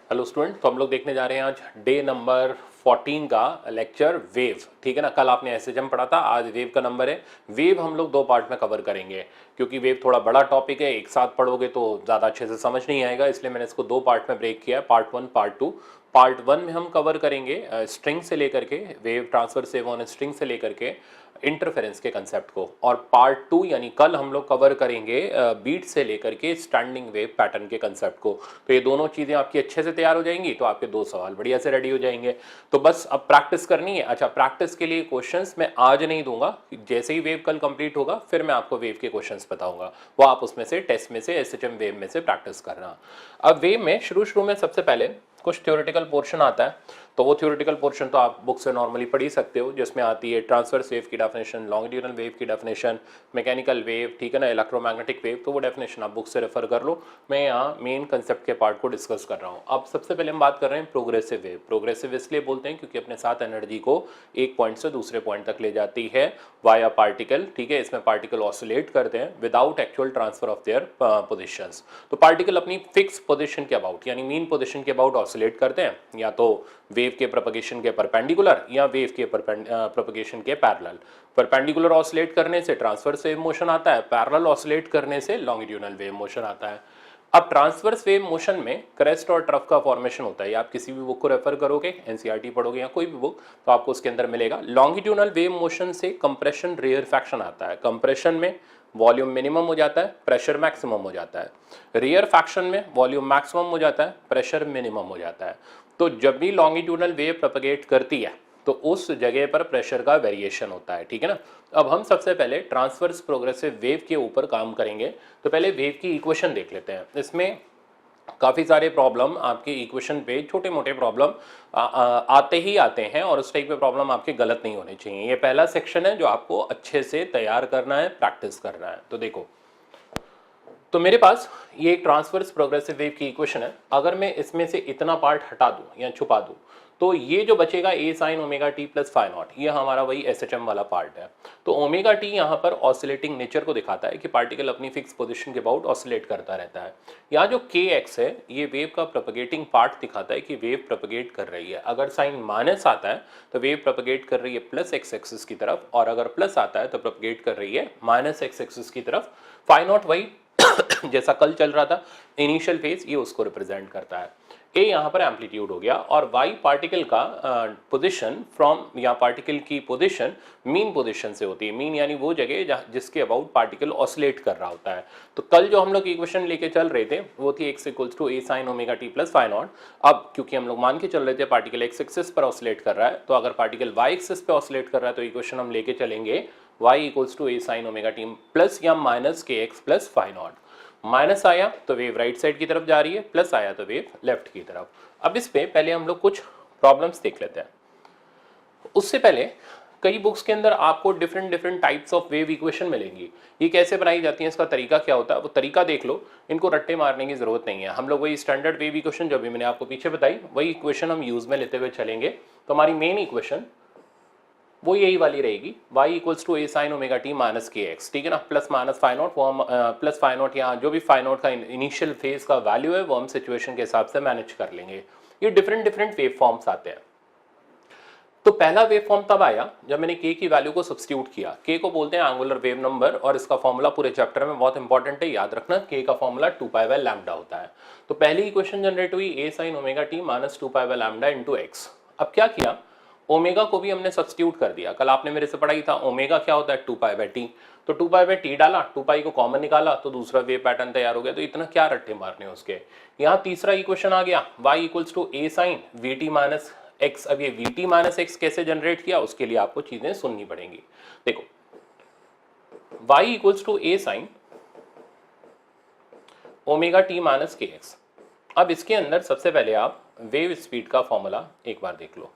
Hello student, तो हम लोग देखने जा रहे हैं आज डे नंबर 14 का लेक्चर वेव। ठीक है ना। कल आपने एसएचएम पढ़ा था, आज वेव का नंबर है। वेव हम लोग दो पार्ट में कवर करेंगे क्योंकि वेव थोड़ा बड़ा टॉपिक है, एक साथ पढ़ोगे तो ज़्यादा अच्छे से समझ नहीं आएगा, इसलिए मैंने इसको दो पार्ट में ब्रेक किया है, part one part two. Part one में हम कवर करेंगे स्ट्रिंग से लेकर के wave transfer save on string से लेकर के इंटरफेरेंस के कंसेप्ट को, और पार्ट टू यानी कल हम लोग कवर करेंगे बीट से लेकर के स्टैंडिंग वेव पैटर्न के कंसेप्ट को। तो ये दोनों चीज़ें आपकी अच्छे से तैयार हो जाएंगी तो आपके दो सवाल बढ़िया से रेडी हो जाएंगे। तो बस अब प्रैक्टिस करनी है। अच्छा, प्रैक्टिस के लिए क्वेश्चंस मैं आज नहीं दूंगा, जैसे ही वेव कल कंप्लीट होगा फिर मैं आपको वेव के क्वेश्चंस बताऊंगा, वो आप उसमें से टेस्ट में से एसएचएम वेव में से प्रैक्टिस करना। अब वेव में शुरू में सबसे पहले कुछ थ्योरेटिकल पोर्शन आता है, तो वो थ्योरेटिकल पोर्शन तो आप बुक से नॉर्मली पढ़ ही सकते हो, जिसमें आती है ट्रांसवर्स वेव की डेफिनेशन, लॉन्गिट्यूडनल वेव की डेफिनेशन, मैकेनिकल वेव, ठीक है ना, इलेक्ट्रोमैग्नेटिक वेव, तो वो डेफिनेशन आप बुक से रेफर कर लो। मैं यहाँ मेन कंसेप्ट के पार्ट को डिस्कस कर रहा हूँ। अब सबसे पहले हम बात कर रहे हैं प्रोग्रेसिव वेव। प्रोग्रेसिव इसलिए बोलते हैं क्योंकि अपने साथ एनर्जी को एक पॉइंट से दूसरे पॉइंट तक ले जाती है वाया पार्टिकल। ठीक है, इसमें पार्टिकल ऑसिलेट करते हैं without actual transfer of their positions. तो पार्टिकल अपनी फिक्स पोजिशन के अबाउट यानी मीन पोजिशन के अबाउट ऑसिलेट करते हैं, या तो वेव के प्रोपगेशन के परपेंडिकुलर या वेव के प्रोपगेशन के पैरेलल। परपेंडिकुलर ऑसिलेट करने से ट्रांसवर्स वेव मोशन आता है, पैरेलल ऑसिलेट करने से लॉन्गिट्यूडनल वेव मोशन आता है। अब ट्रांसवर्स वेव मोशन में क्रेस्ट और ट्रफ का फॉर्मेशन होता है, आप किसी भी बुक को रेफर करोगे, एनसीईआरटी पढ़ोगे या कोई भी बुक, तो आपको उसके अंदर मिलेगा। लॉन्गिट्यूडनल वेव मोशन से कंप्रेशन रेयरफैक्शन आता है। कंप्रेशन में वॉल्यूम मिनिमम हो जाता है, प्रेशर मैक्सिमम हो जाता है। रेयरफैक्शन में वॉल्यूम मैक्सिमम हो जाता है, प्रेशर मिनिमम हो जाता है। तो जब भी लॉन्गिट्यूडनल वेव प्रोपगेट करती है तो उस जगह पर प्रेशर का वेरिएशन होता है। ठीक है ना। अब हम सबसे पहले ट्रांसवर्स प्रोग्रेसिव वेव के ऊपर काम करेंगे। तो पहले वेव की इक्वेशन देख लेते हैं। इसमें काफ़ी सारे प्रॉब्लम आपके इक्वेशन पे, छोटे मोटे प्रॉब्लम आते ही आते हैं, और उस टाइप के प्रॉब्लम आपके गलत नहीं होने चाहिए। ये पहला सेक्शन है जो आपको अच्छे से तैयार करना है, प्रैक्टिस करना है। तो देखो, तो मेरे पास ये एक ट्रांसवर्स प्रोग्रेसिव वेव की इक्वेशन है। अगर मैं इसमें से इतना पार्ट हटा दूं या छुपा दूं तो ये जो बचेगा a sine omega t plus phi naught, ये हमारा वही एसएचएम वाला पार्ट है। तो ओमेगा टी यहाँ पर ऑसिलेटिंग नेचर को दिखाता है कि पार्टिकल अपनी फिक्स पोजीशन के अबाउट ऑसिलेट करता रहता है। यहाँ जो के एक्स है ये वेव का प्रोपगेटिंग पार्ट दिखाता है कि वेव प्रोपगेट कर रही है। अगर साइन माइनस आता है तो वेव प्रोपगेट कर रही है प्लस एक्स एक्सिस की तरफ, और अगर प्लस आता है तो प्रोपगेट कर रही है माइनस एक्स एक्सिस की तरफ। फाई नॉट वही जैसा कल चल रहा था इनिशियल फेज, ये उसको रिप्रेजेंट करता है। ए यहाँ पर एम्पलीट्यूड हो गया, और वाई पार्टिकल का पोजीशन फ्रॉम, या पार्टिकल की पोजीशन मीन पोजीशन से होती है। मीन यानी वो जगह जिसके अबाउट पार्टिकल ऑसिलेट कर रहा होता है। तो कल जो हम लोग इक्वेशन लेके चल रहे थे वो थी x equals to a sine omega t plus phi naught. अब क्योंकि हम लोग मान के चल रहे थे पार्टिकल एक्स एक्सिस पर ऑसिलेट कर रहा है, तो अगर पार्टिकल वाई एक्सिस पे ऑसिलेट कर रहा है तो इक्वेशन हम लेके चलेंगे y equals to a sine omega t plus या minus k x plus phi naught. Minus आया तो वेव राइट साइड की तरफ जा रही है, प्लस आया तो वेव लेफ्ट की तरफ। अब इस पे पहले हम लोग कुछ प्रॉब्लम्स देख लेते हैं। उससे पहले कई बुक्स के अंदर आपको different different types of wave equation मिलेंगी। ये कैसे बनाई जाती है, इसका तरीका क्या होता है, वो तरीका देख लो। इनको रट्टे मारने की जरूरत नहीं है। हम लोग वही स्टैंडर्ड वेव इक्वेशन जो भी मैंने आपको पीछे बताई वही इक्वेशन हम यूज में लेते हुए चलेंगे। तो हमारी मेन इक्वेशन वो यही वाली रहेगी, y equals to a sine omega t minus k x. ठीक है ना। प्लस माइनस फाई नॉट, वो हम प्लस फाई नॉट या जो भी फाई नॉट का इनिशियल फेज का वैल्यू है वो हम सिचुएशन के हिसाब से मैनेज कर लेंगे। ये डिफरेंट डिफरेंट वेव फॉर्म्स आते हैं। तो पहला वेव फॉर्म तब आया जब मैंने k की वैल्यू को सब्स्टिट्यूट किया। k को बोलते हैं एंगुलर वेव नंबर, और इसका फॉर्मूला पूरे चैप्टर में बहुत इंपॉर्टेंट है, याद रखना। k का फॉर्मूला 2 पाई बाय लैम्डा होता है। तो पहली इक्वेशन जनरेट हुई a sign omega t minus 2 pi by lambda into x. अब क्या किया, ओमेगा को भी हमने सब्स्टिट्यूट कर दिया। कल आपने मेरे से पढ़ाई था ओमेगा क्या होता है, 2 पाई बाय टी। तो 2 पाई बाय टी डाला, 2 पाई को कॉमन निकाला तो दूसरा वेव पैटर्न तैयार हो गया। तो इतना क्या रट्टे मारने उसके। यहाँ तीसरा इक्वेशन आ गया, y equals to a sine v t minus x. अब ये वी टी माइनस एक्स कैसे जनरेट किया, उसके लिए आपको चीजें सुननी पड़ेंगी। देखो, y equals to a sine omega t minus k x. अब इसके अंदर सबसे पहले आप वेव स्पीड का फॉर्मूला एक बार देख लो।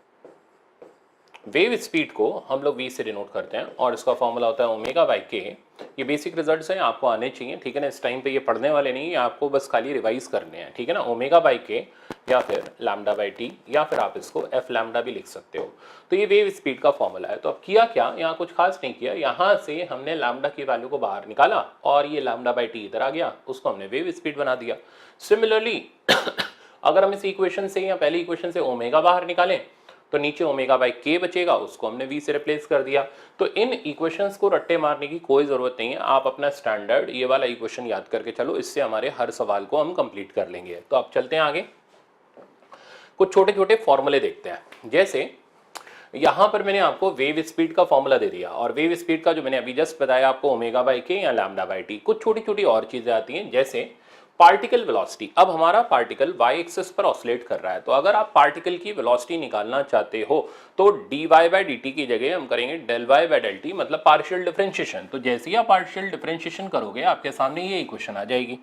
वेव स्पीड को हम लोग v से डिनोट करते हैं, और इसका फॉर्मूला होता है ओमेगा बाई के। ये बेसिक रिजल्ट्स हैं, आपको आने चाहिए। ठीक है ना। इस टाइम पे ये पढ़ने वाले नहीं, आपको बस खाली रिवाइज करने हैं। ठीक है ना। ओमेगा बाई के या फिर लैम्डा बाई टी, या फिर आप इसको एफ लैम्डा भी लिख सकते हो। तो ये वेव स्पीड का फॉर्मूला है। तो अब किया क्या, यहाँ कुछ खास नहीं किया। यहाँ से हमने लैम्डा की वैल्यू को बाहर निकाला, और ये लैम्डा बाई टी इधर आ गया, उसको हमने वेव स्पीड बना दिया। सिमिलरली अगर हम इस इक्वेशन से या पहली इक्वेशन से ओमेगा बाहर निकालें तो नीचे ओमेगा बाई के बचेगा, उसको हमने v से रिप्लेस कर दिया। तो इन इक्वेशंस को रट्टे मारने की कोई जरूरत नहीं है, आप अपना स्टैंडर्ड ये वाला इक्वेशन याद करके चलो, इससे हमारे हर सवाल को हम कंप्लीट कर लेंगे। तो अब चलते हैं आगे, कुछ छोटे छोटे फॉर्मूले देखते हैं। जैसे यहां पर मैंने आपको वेव स्पीड का फॉर्मूला दे दिया, और वेव स्पीड का जो मैंने अभी जस्ट बताया आपको ओमेगा बाई के या लैम्डा बाई टी। कुछ छोटी छोटी और चीजें आती हैं, जैसे पार्टिकल वेलोसिटी। अब हमारा पार्टिकल वाई एक्सिस पर ऑसिलेट कर रहा है, तो अगर आप पार्टिकल की वेलोसिटी निकालना चाहते हो तो d y by d t की जगह हम करेंगे del y by del t, मतलब पार्शियल डिफरेंशिएशन। तो जैसे ही आप पार्शियल डिफरेंशिएशन करोगे आपके सामने ये इक्वेशन आ जाएगी।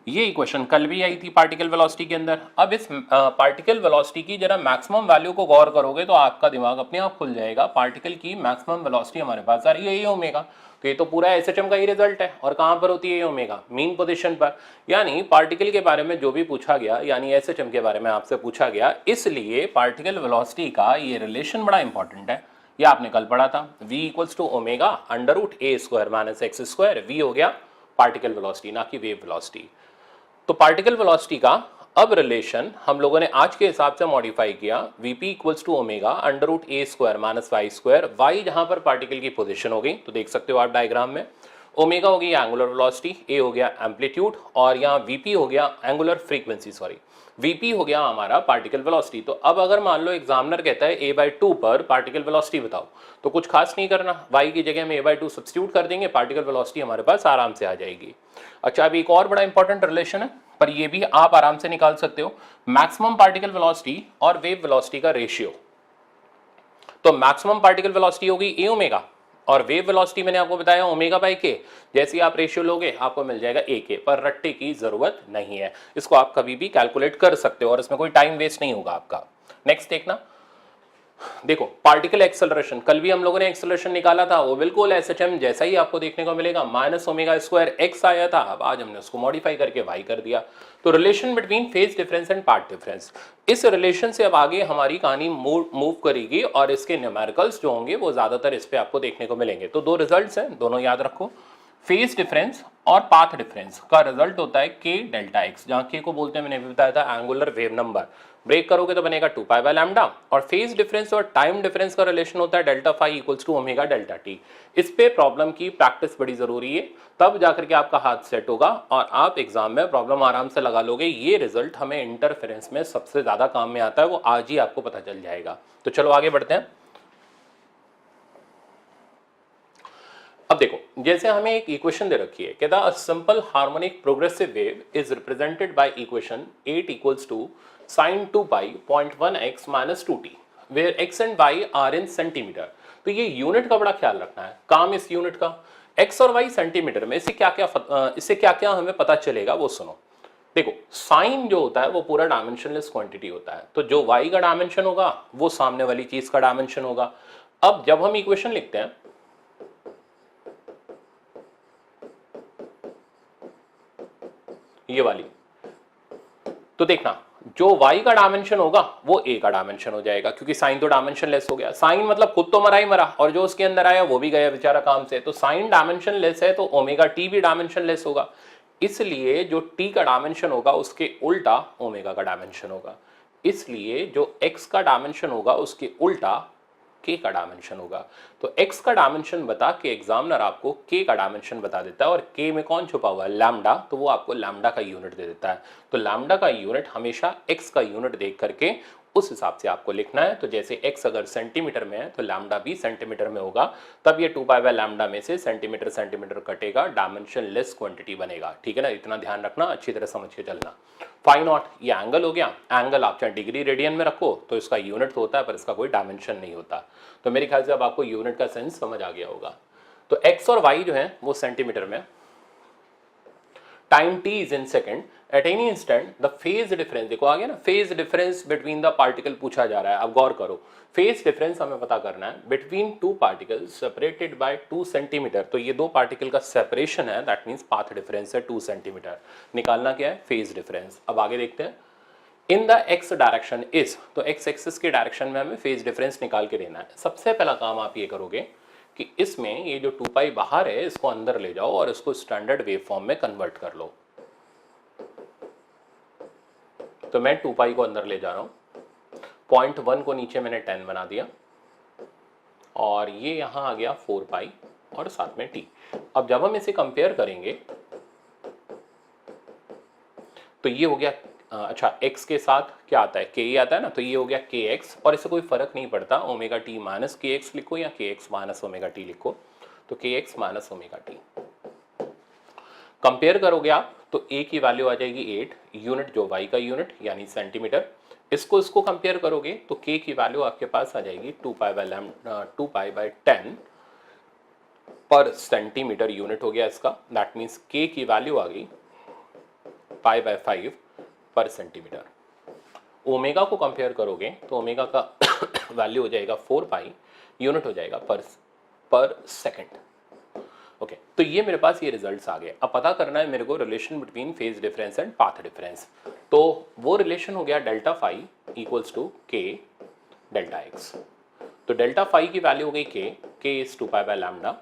ये इक्वेशन कल भी आई थी पार्टिकल वेलोसिटी के अंदर। अब इस पार्टिकल वेलोसिटी की जरा मैक्सिमम वैल्यू को गौर करोगे तो आपका दिमाग अपने आप खुल जाएगा। पार्टिकल की मैक्सिमम वेलोसिटी हमारे पास आ रही है ये ओमेगा, तो ये तो पूरा एसएचएम का ही रिजल्ट है। और कहां पर होती है ये ओमेगा? मीन पोजीशन पर। यानी पार्टिकल के बारे में जो भी पूछा गया, यानी एसएचएम के बारे में आपसे पूछा गया, इसलिए पार्टिकल वेलोसिटी का ये रिलेशन बड़ा इंपॉर्टेंट है। ये आपने कल पढ़ा था, v equals to omega under root a square minus x square. V हो गया पार्टिकल वेलोसिटी, ना कि वेव वेलोसिटी। तो पार्टिकल वेलोसिटी का अब रिलेशन हम लोगों ने आज के हिसाब से मॉडिफाई किया, v p equals to omega under root a square minus y square. Y जहां पर पार्टिकल की पोजीशन हो गई, तो देख सकते हो आप डायग्राम में, ओमेगा हो गई एंगुलर वेलोसिटी, ए हो गया एम्पलीट्यूड, और यहाँ वीपी हो गया एंगुलर फ्रीक्वेंसी, सॉरी वीपी हो गया हमारा पार्टिकल वेलोसिटी। तो अब अगर मान लो एग्जामिनर कहता है ए बाई टू पर पार्टिकल वेलोसिटी बताओ, तो कुछ खास नहीं करना, वाई की जगह में ए बाई टू सब्स्टिट्यूट कर देंगे, पार्टिकल वेलोसिटी हमारे पास आराम से आ जाएगी। अच्छा, अभी एक और बड़ा इंपॉर्टेंट रिलेशन है, पर ये भी आप आराम से निकाल सकते हो, मैक्सिमम पार्टिकल वेलोसिटी और वेव वेलोसिटी का रेशियो। तो मैक्सिमम पार्टिकल वेलोसिटी होगी ए ओमेगा, और वेव वेलोसिटी मैंने आपको बताया ओमेगा बाई के। जैसे ही आप रेशियो लोगे आपको मिल जाएगा ए के, पर रट्टे की जरूरत नहीं है, इसको आप कभी भी कैलकुलेट कर सकते हो और इसमें कोई टाइम वेस्ट नहीं होगा आपका। नेक्स्ट देखना, देखो पार्टिकल एक्सेलरेशन, कल भी हम लोगों ने एक्सेलरेशन निकाला था, वो बिल्कुल एसएचएम जैसा ही आपको देखने को मिलेगा, माइनस ओमेगा स्क्वायर एक्स आया था, अब आज हमने उसको मॉडिफाई करके वाई कर दिया। तो relation between phase difference and path difference, इस रिलेशन से अब आगे हमारी कहानी मूव करेगी, और इसके न्यूमेरिकल्स जो होंगे वो ज्यादातर इस पे आपको देखने को मिलेंगे। तो दो रिजल्ट्स हैं, दोनों याद रखो, फेज डिफरेंस और पाथ डिफरेंस का रिजल्ट होता है के डेल्टा एक्स, जहां के को बोलते हैं मैंने भी बताया था एंगुलर वेव नंबर। ब्रेक करोगे तो बनेगा 2 पाई बाय लैम्डा, और फेज डिफरेंस और टाइम डिफरेंस का रिलेशन होता है delta phi equals to omega delta t. इस पे प्रॉब्लम की प्रैक्टिस बड़ी जरूरी है, तब जाकर के आपका हाथ सेट होगा और आप एग्जाम में प्रॉब्लम आराम से लगा लोगे। ये रिजल्ट हमें इंटरफेरेंस में सबसे ज्यादा काम में आता है, वो आज ही आपको पता चल जाएगा। तो चलो आगे बढ़ते हैं। अब देखो, जैसे हमें एक इक्वेशन दे रखी है, कहता है simple harmonic progressive wave is represented by equation 8 equals to sin 2 pi 0.1 x minus 2t where x and y are in centimetre. तो ये यूनिट का बड़ा ख्याल रखना है, काम इस यूनिट का x और y सेंटीमीटर में, इससे क्या क्या हमें पता चलेगा वो सुनो। देखो साइन जो होता है वो पूरा डायमेंशनलेस क्वांटिटी होता है, तो जो y का डायमेंशन होगा वो सामने वाली चीज का डायमेंशन होगा। अब जब हम इक्वेशन लिखते हैं, ये वाली, तो देखना जो y का डायमेंशन होगा वो a का डायमेंशन हो जाएगा, क्योंकि साइन तो डायमेंशनलेस हो गया। साइन मतलब खुद तो मरा ही मरा, और जो उसके अंदर आया वो भी गया बेचारा काम से। तो साइन डायमेंशनलेस है तो ओमेगा टी भी डायमेंशनलेस होगा, इसलिए जो t का डायमेंशन होगा उसके उल्टा ओमेगा का डायमेंशन होगा, इसलिए जो x का डायमेंशन होगा उसके उल्टा k का डायमेंशन होगा। तो x का डायमेंशन बता के एग्जामिनर आपको k का डायमेंशन बता देता है, और k में कौन छुपा हुआ है? लैम्डा, तो वो आपको लैम्डा का यूनिट दे देता है। तो लैम्डा का यूनिट हमेशा x का यूनिट देख करके उस हिसाब से आपको लिखना है। तो जैसे x अगर सेंटीमीटर में है तो लैम्डा भी सेंटीमीटर में होगा, तब ये 2 पाई बाय लैम्डा में से सेंटीमीटर सेंटीमीटर कटेगा, डायमेंशन लेस क्वांटिटी बनेगा। ठीक है ना, इतना ध्यान रखना, अच्छी तरह समझ के चलना। फाई नॉट, ये एंगल हो गया, एंगल आप चाहे डिग्री रेडियन में रखो तो इसका यूनिट तो होता है पर इसका कोई डायमेंशन नहीं होता। तो मेरे ख्याल से अब आपको यूनिट का सेंस समझ आ गया होगा। तो x और y जो है वो सेंटीमीटर में, time t is in second, at any instant the phase difference, देखो आ गया ना, phase difference between the particle पूछा जा रहा है। अब गौर करो, फेज डिफरेंस हमें पता करना है between two particles separated by 2 centimetre. तो ये दो पार्टिकल का सेपरेशन है, दैट मींस पाथ डिफरेंस है 2 सेंटीमीटर। निकालना क्या है? Phase difference. अब आगे देखते हैं, in the x direction is, तो एक्स एक्सिस के डायरेक्शन में हमें फेज डिफरेंस निकाल के देना है। सबसे पहला काम आप ये करोगे कि इसमें ये जो 2 पाई बाहर है इसको अंदर ले जाओ और इसको स्टैंडर्ड वेव फॉर्म में कन्वर्ट कर लो। तो मैं 2 पाई को अंदर ले जा रहा हूँ, 0.1 को नीचे मैंने 10 बना दिया और ये यहाँ आ गया 4 पाई और साथ में t। अब जब हम इसे कंपेयर करेंगे तो ये हो गया अच्छा x के साथ क्या आता है, ke आता है ना, तो ये हो गया kx और इससे कोई फर्क नहीं पड़ता omega t minus k x लिखो या kx माइनस ओमेगा टी लिखो, तो kx minus omega T. Compare करोगे आप तो a की वैल्यू आ जाएगी 8, यूनिट जो y का यूनिट यानी सेंटीमीटर। इसको कंपेयर करोगे तो k की वैल्यू आपके पास आ जाएगी 2 पाई बाय 10 पर सेंटीमीटर यूनिट हो गया इसका। दैट मीन्स k की वैल्यू आ गई पाई बाय 5 पर सेंटीमीटर। ओमेगा को कंपेयर करोगे तो ओमेगा का वैल्यू हो जाएगा 4 पाई, यूनिट हो जाएगा पर सेकंड। ओके, तो ये मेरे पास ये रिजल्ट्स आ गए। अब पता करना है मेरे को relation between phase difference and path difference. तो वो रिलेशन हो गया डेल्टा फाई इक्वल्स टू के डेल्टा एक्स। तो डेल्टा फाई की वैल्यू हो गई के is 2 pi by lambda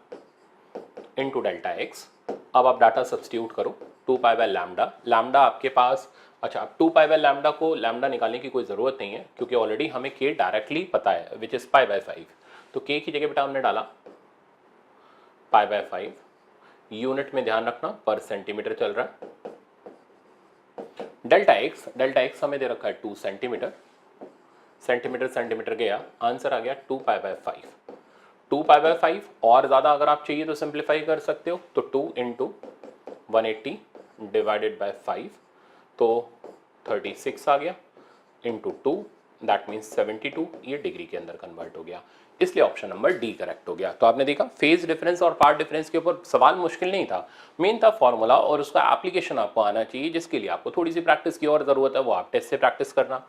into delta x. अब आप डाटा सब्स्टिट्यूट करो, 2 पाई बाय लैम्डा, लैम्डा आपके पास, अच्छा अब 2 पाई बाय लैम्डा को लैम्डा निकालने की कोई ज़रूरत नहीं है क्योंकि ऑलरेडी हमें के डायरेक्टली पता है विच इज़ पाई बाय 5। तो के की जगह बेटा हमने डाला पाई बाय 5, यूनिट में ध्यान रखना पर सेंटीमीटर चल रहा है। डेल्टा एक्स हमें दे रखा है 2 सेंटीमीटर, सेंटीमीटर गया, आंसर आ गया 2 पाई बाय 5। 2 पाई बाय 5 और ज़्यादा अगर आप चाहिए तो सिंप्लीफाई कर सकते हो, तो 2 इंटू 180 डिवाइडेड बाय 5 तो 36 आ गया इंटू 2 दैट मीन्स 72, ये डिग्री के अंदर कन्वर्ट हो गया, इसलिए ऑप्शन नंबर डी करेक्ट हो गया। तो आपने देखा फेज डिफरेंस और पार्ट डिफरेंस के ऊपर सवाल मुश्किल नहीं था, मेन था फॉर्मूला और उसका एप्लीकेशन आपको आना चाहिए, जिसके लिए आपको थोड़ी सी प्रैक्टिस की और जरूरत है, वो आप टेस्ट से प्रैक्टिस करना।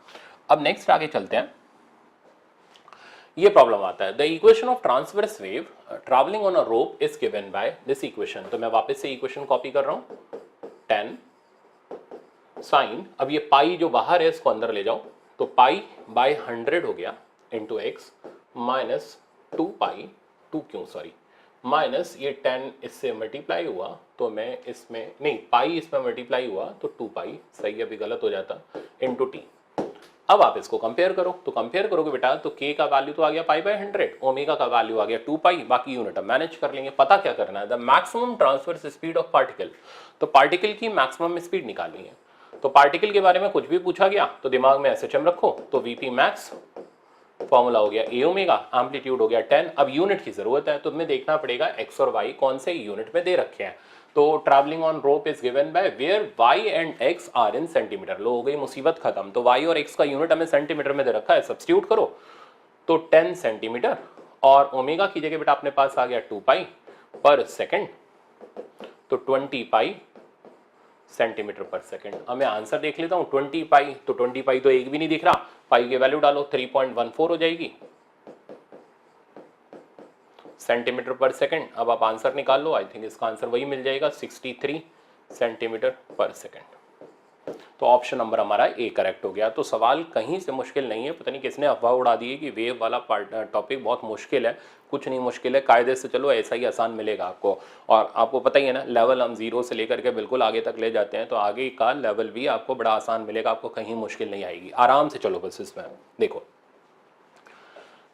अब नेक्स्ट आगे चलते हैं, ये प्रॉब्लम आता है the equation of transverse wave travelling on a rope is given by this equation. तो मैं वापस से इक्वेशन कॉपी कर रहा हूं, 10 साइन, अब ये पाई जो बाहर है इसको अंदर ले जाओ, तो पाई बाय 100 हो गया इंटू एक्स माइनस 2 पाई, 2 क्यों सॉरी, माइनस ये 10 इससे मल्टीप्लाई हुआ तो मैं इसमें नहीं, पाई इसमें मल्टीप्लाई हुआ तो 2 पाई, सही अभी गलत हो जाता, इंटू टी। अब आप इसको कंपेयर करो, तो कंपेयर करोगे बेटा तो k का वैल्यू तो आ गया पाई बाय 100, ओमेगा का वैल्यू आ गया 2 पाई, बाकी यूनिट हम मैनेज कर लेंगे। पता क्या करना है, the maximum transverse speed of particle, तो पार्टिकल की मैक्सिमम स्पीड निकालनी है। तो पार्टिकल के बारे में कुछ भी पूछा गया तो दिमाग में एसएचएम रखो, तो वीपी मैक्स फॉर्मूला हो गया ए ओमेगा, एम्पलीट्यूड हो गया 10। अब यूनिट की जरूरत है तो हमें देखना पड़ेगा एक्स और वाई कौन से यूनिट में दे रखे हैं। तो travelling on rope is given by where y and x are in centimetre. लो हो गई मुसीबत खत्म, तो वाई और एक्स का यूनिट हमें सेंटीमीटर में दे रखा है, सब्स्टिट्यूट करो तो 10 सेंटीमीटर और ओमेगा की जगह बेटा अपने पास आ गया 2 पाई पर सेकेंड, तो 20 पाई सेंटीमीटर पर सेकेंड। अब मैं आंसर देख लेता हूं, 20 पाई, तो 20 पाई तो एक भी नहीं दिख रहा, पाई की वैल्यू डालो 3.14 हो जाएगी सेंटीमीटर पर सेकेंड। अब आप आंसर निकाल लो, आई थिंक इसका आंसर वही मिल जाएगा 63 सेंटीमीटर पर सेकेंड। तो ऑप्शन नंबर हमारा ए करेक्ट हो गया। तो सवाल कहीं से मुश्किल नहीं है, पता नहीं किसने अफवाह उड़ा दी है कि वेव वाला टॉपिक बहुत मुश्किल है, कुछ नहीं मुश्किल है, कायदे से चलो ऐसा ही आसान मिलेगा आपको। और आपको पता ही है ना, लेवल हम 0 से लेकर के बिल्कुल आगे तक ले जाते हैं, तो आगे का लेवल भी आपको बड़ा आसान मिलेगा, आपको कहीं मुश्किल नहीं आएगी, आराम से चलो बस इसमें। देखो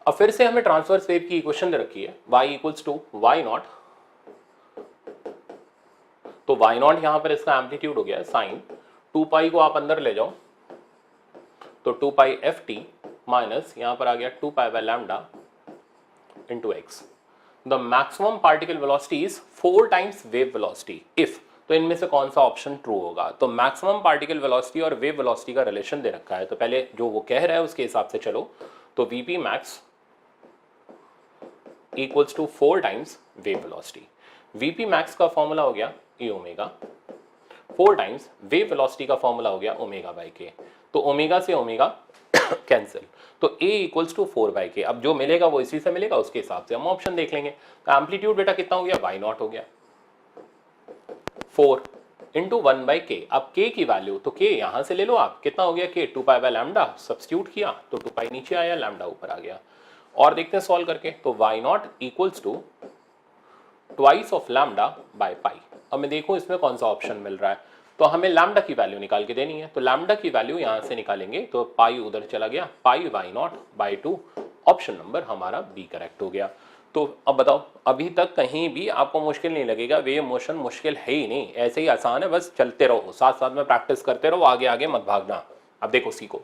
अब फिर से हमें ट्रांसवर्स वेव की इक्वेशन दे रखी है, y equals to y naught, तो वाई नॉट यहां पर इसका एम्पलीट्यूड हो गया साइन, 2 पाई को आप अंदर ले जाओ तो 2 पाई एफ टी माइनस यहां पर आ गया 2 pi by lambda into x. The maximum particle velocity is 4 times wave velocity if, तो इनमें से कौन सा ऑप्शन ट्रू होगा। तो मैक्सिमम पार्टिकल वेलोसिटी और वेव वेलोसिटी का रिलेशन दे रखा है, तो पहले जो वो कह रहा है उसके हिसाब से चलो, तो v p max equals to 4 times wave velocity. V p max का फॉर्मूला हो गया a omega, 4 times wave velocity का फॉर्मूला हो गया ओमेगा बाई के, तो ओमेगा से ओमेगा कैंसिल, तो a equals to 4 by k. अब जो मिलेगा वो इसी से मिलेगा, उसके हिसाब से हम ऑप्शन देख लेंगे। तो एम्पलीट्यूड बेटा कितना हो गया, वाई नॉट हो गया 4 इंटू 1 बाई के। अब k की वैल्यू तो k यहां से ले लो आप, कितना हो गया k, 2 pi by lambda, substitute किया तो 2 पाई नीचे आया, लैम्डा ऊपर आ गया। और देखते हैं सॉल्व करके, तो y naught equals to twice of lambda by pi. अब मैं देखूं इसमें कौन सा ऑप्शन मिल रहा है, तो हमें लैम्डा की वैल्यू निकाल के देनी है। तो लैम्डा की वैल्यू यहां से निकालेंगे तो पाई उधर चला गया, पाई y0/2, ऑप्शन नंबर हमारा बी करेक्ट हो गया। तो अब बताओ, अभी तक कहीं भी आपको मुश्किल नहीं लगेगा, वेव मोशन मुश्किल है ही नहीं, ऐसे ही आसान है, बस चलते रहो, साथ साथ में प्रैक्टिस करते रहो, आगे आगे मत भागना। अब देखो सीखो।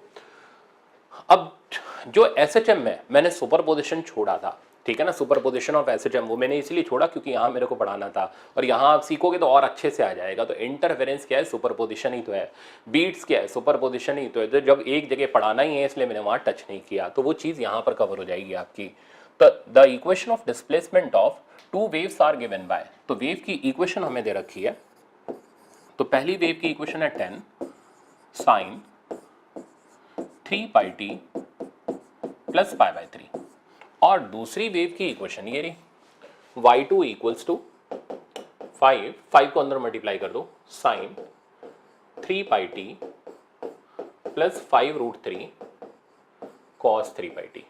अब जो एसएचएम में मैंने सुपरपोजिशन छोड़ा था, ठीक है ना, सुपरपोजिशन ऑफ एसएचएम, वो मैंने इसलिए छोड़ा क्योंकि यहाँ मेरे को पढ़ाना था, और यहाँ आप सीखोगे तो और अच्छे से आ जाएगा। तो इंटरफेरेंस क्या है, सुपरपोजिशन ही तो है। बीट्स क्या है, सुपरपोजिशन ही तो है। तो जब एक जगह पढ़ाना ही है इसलिए मैंने वहाँ टच नहीं किया, तो वो चीज़ यहाँ पर कवर हो जाएगी आपकी। तो the equation of displacement of two waves are given by, तो वेव की इक्वेशन हमें दे रखी है। तो पहली वेव की इक्वेशन है 10 sin 3πt प्लस π/3, और दूसरी वेव की इक्वेशन ये रही, y2 इक्वल्स टू 5 को अंदर मल्टीप्लाई कर दो, sin 3πt plus 5√3 cos 3πt।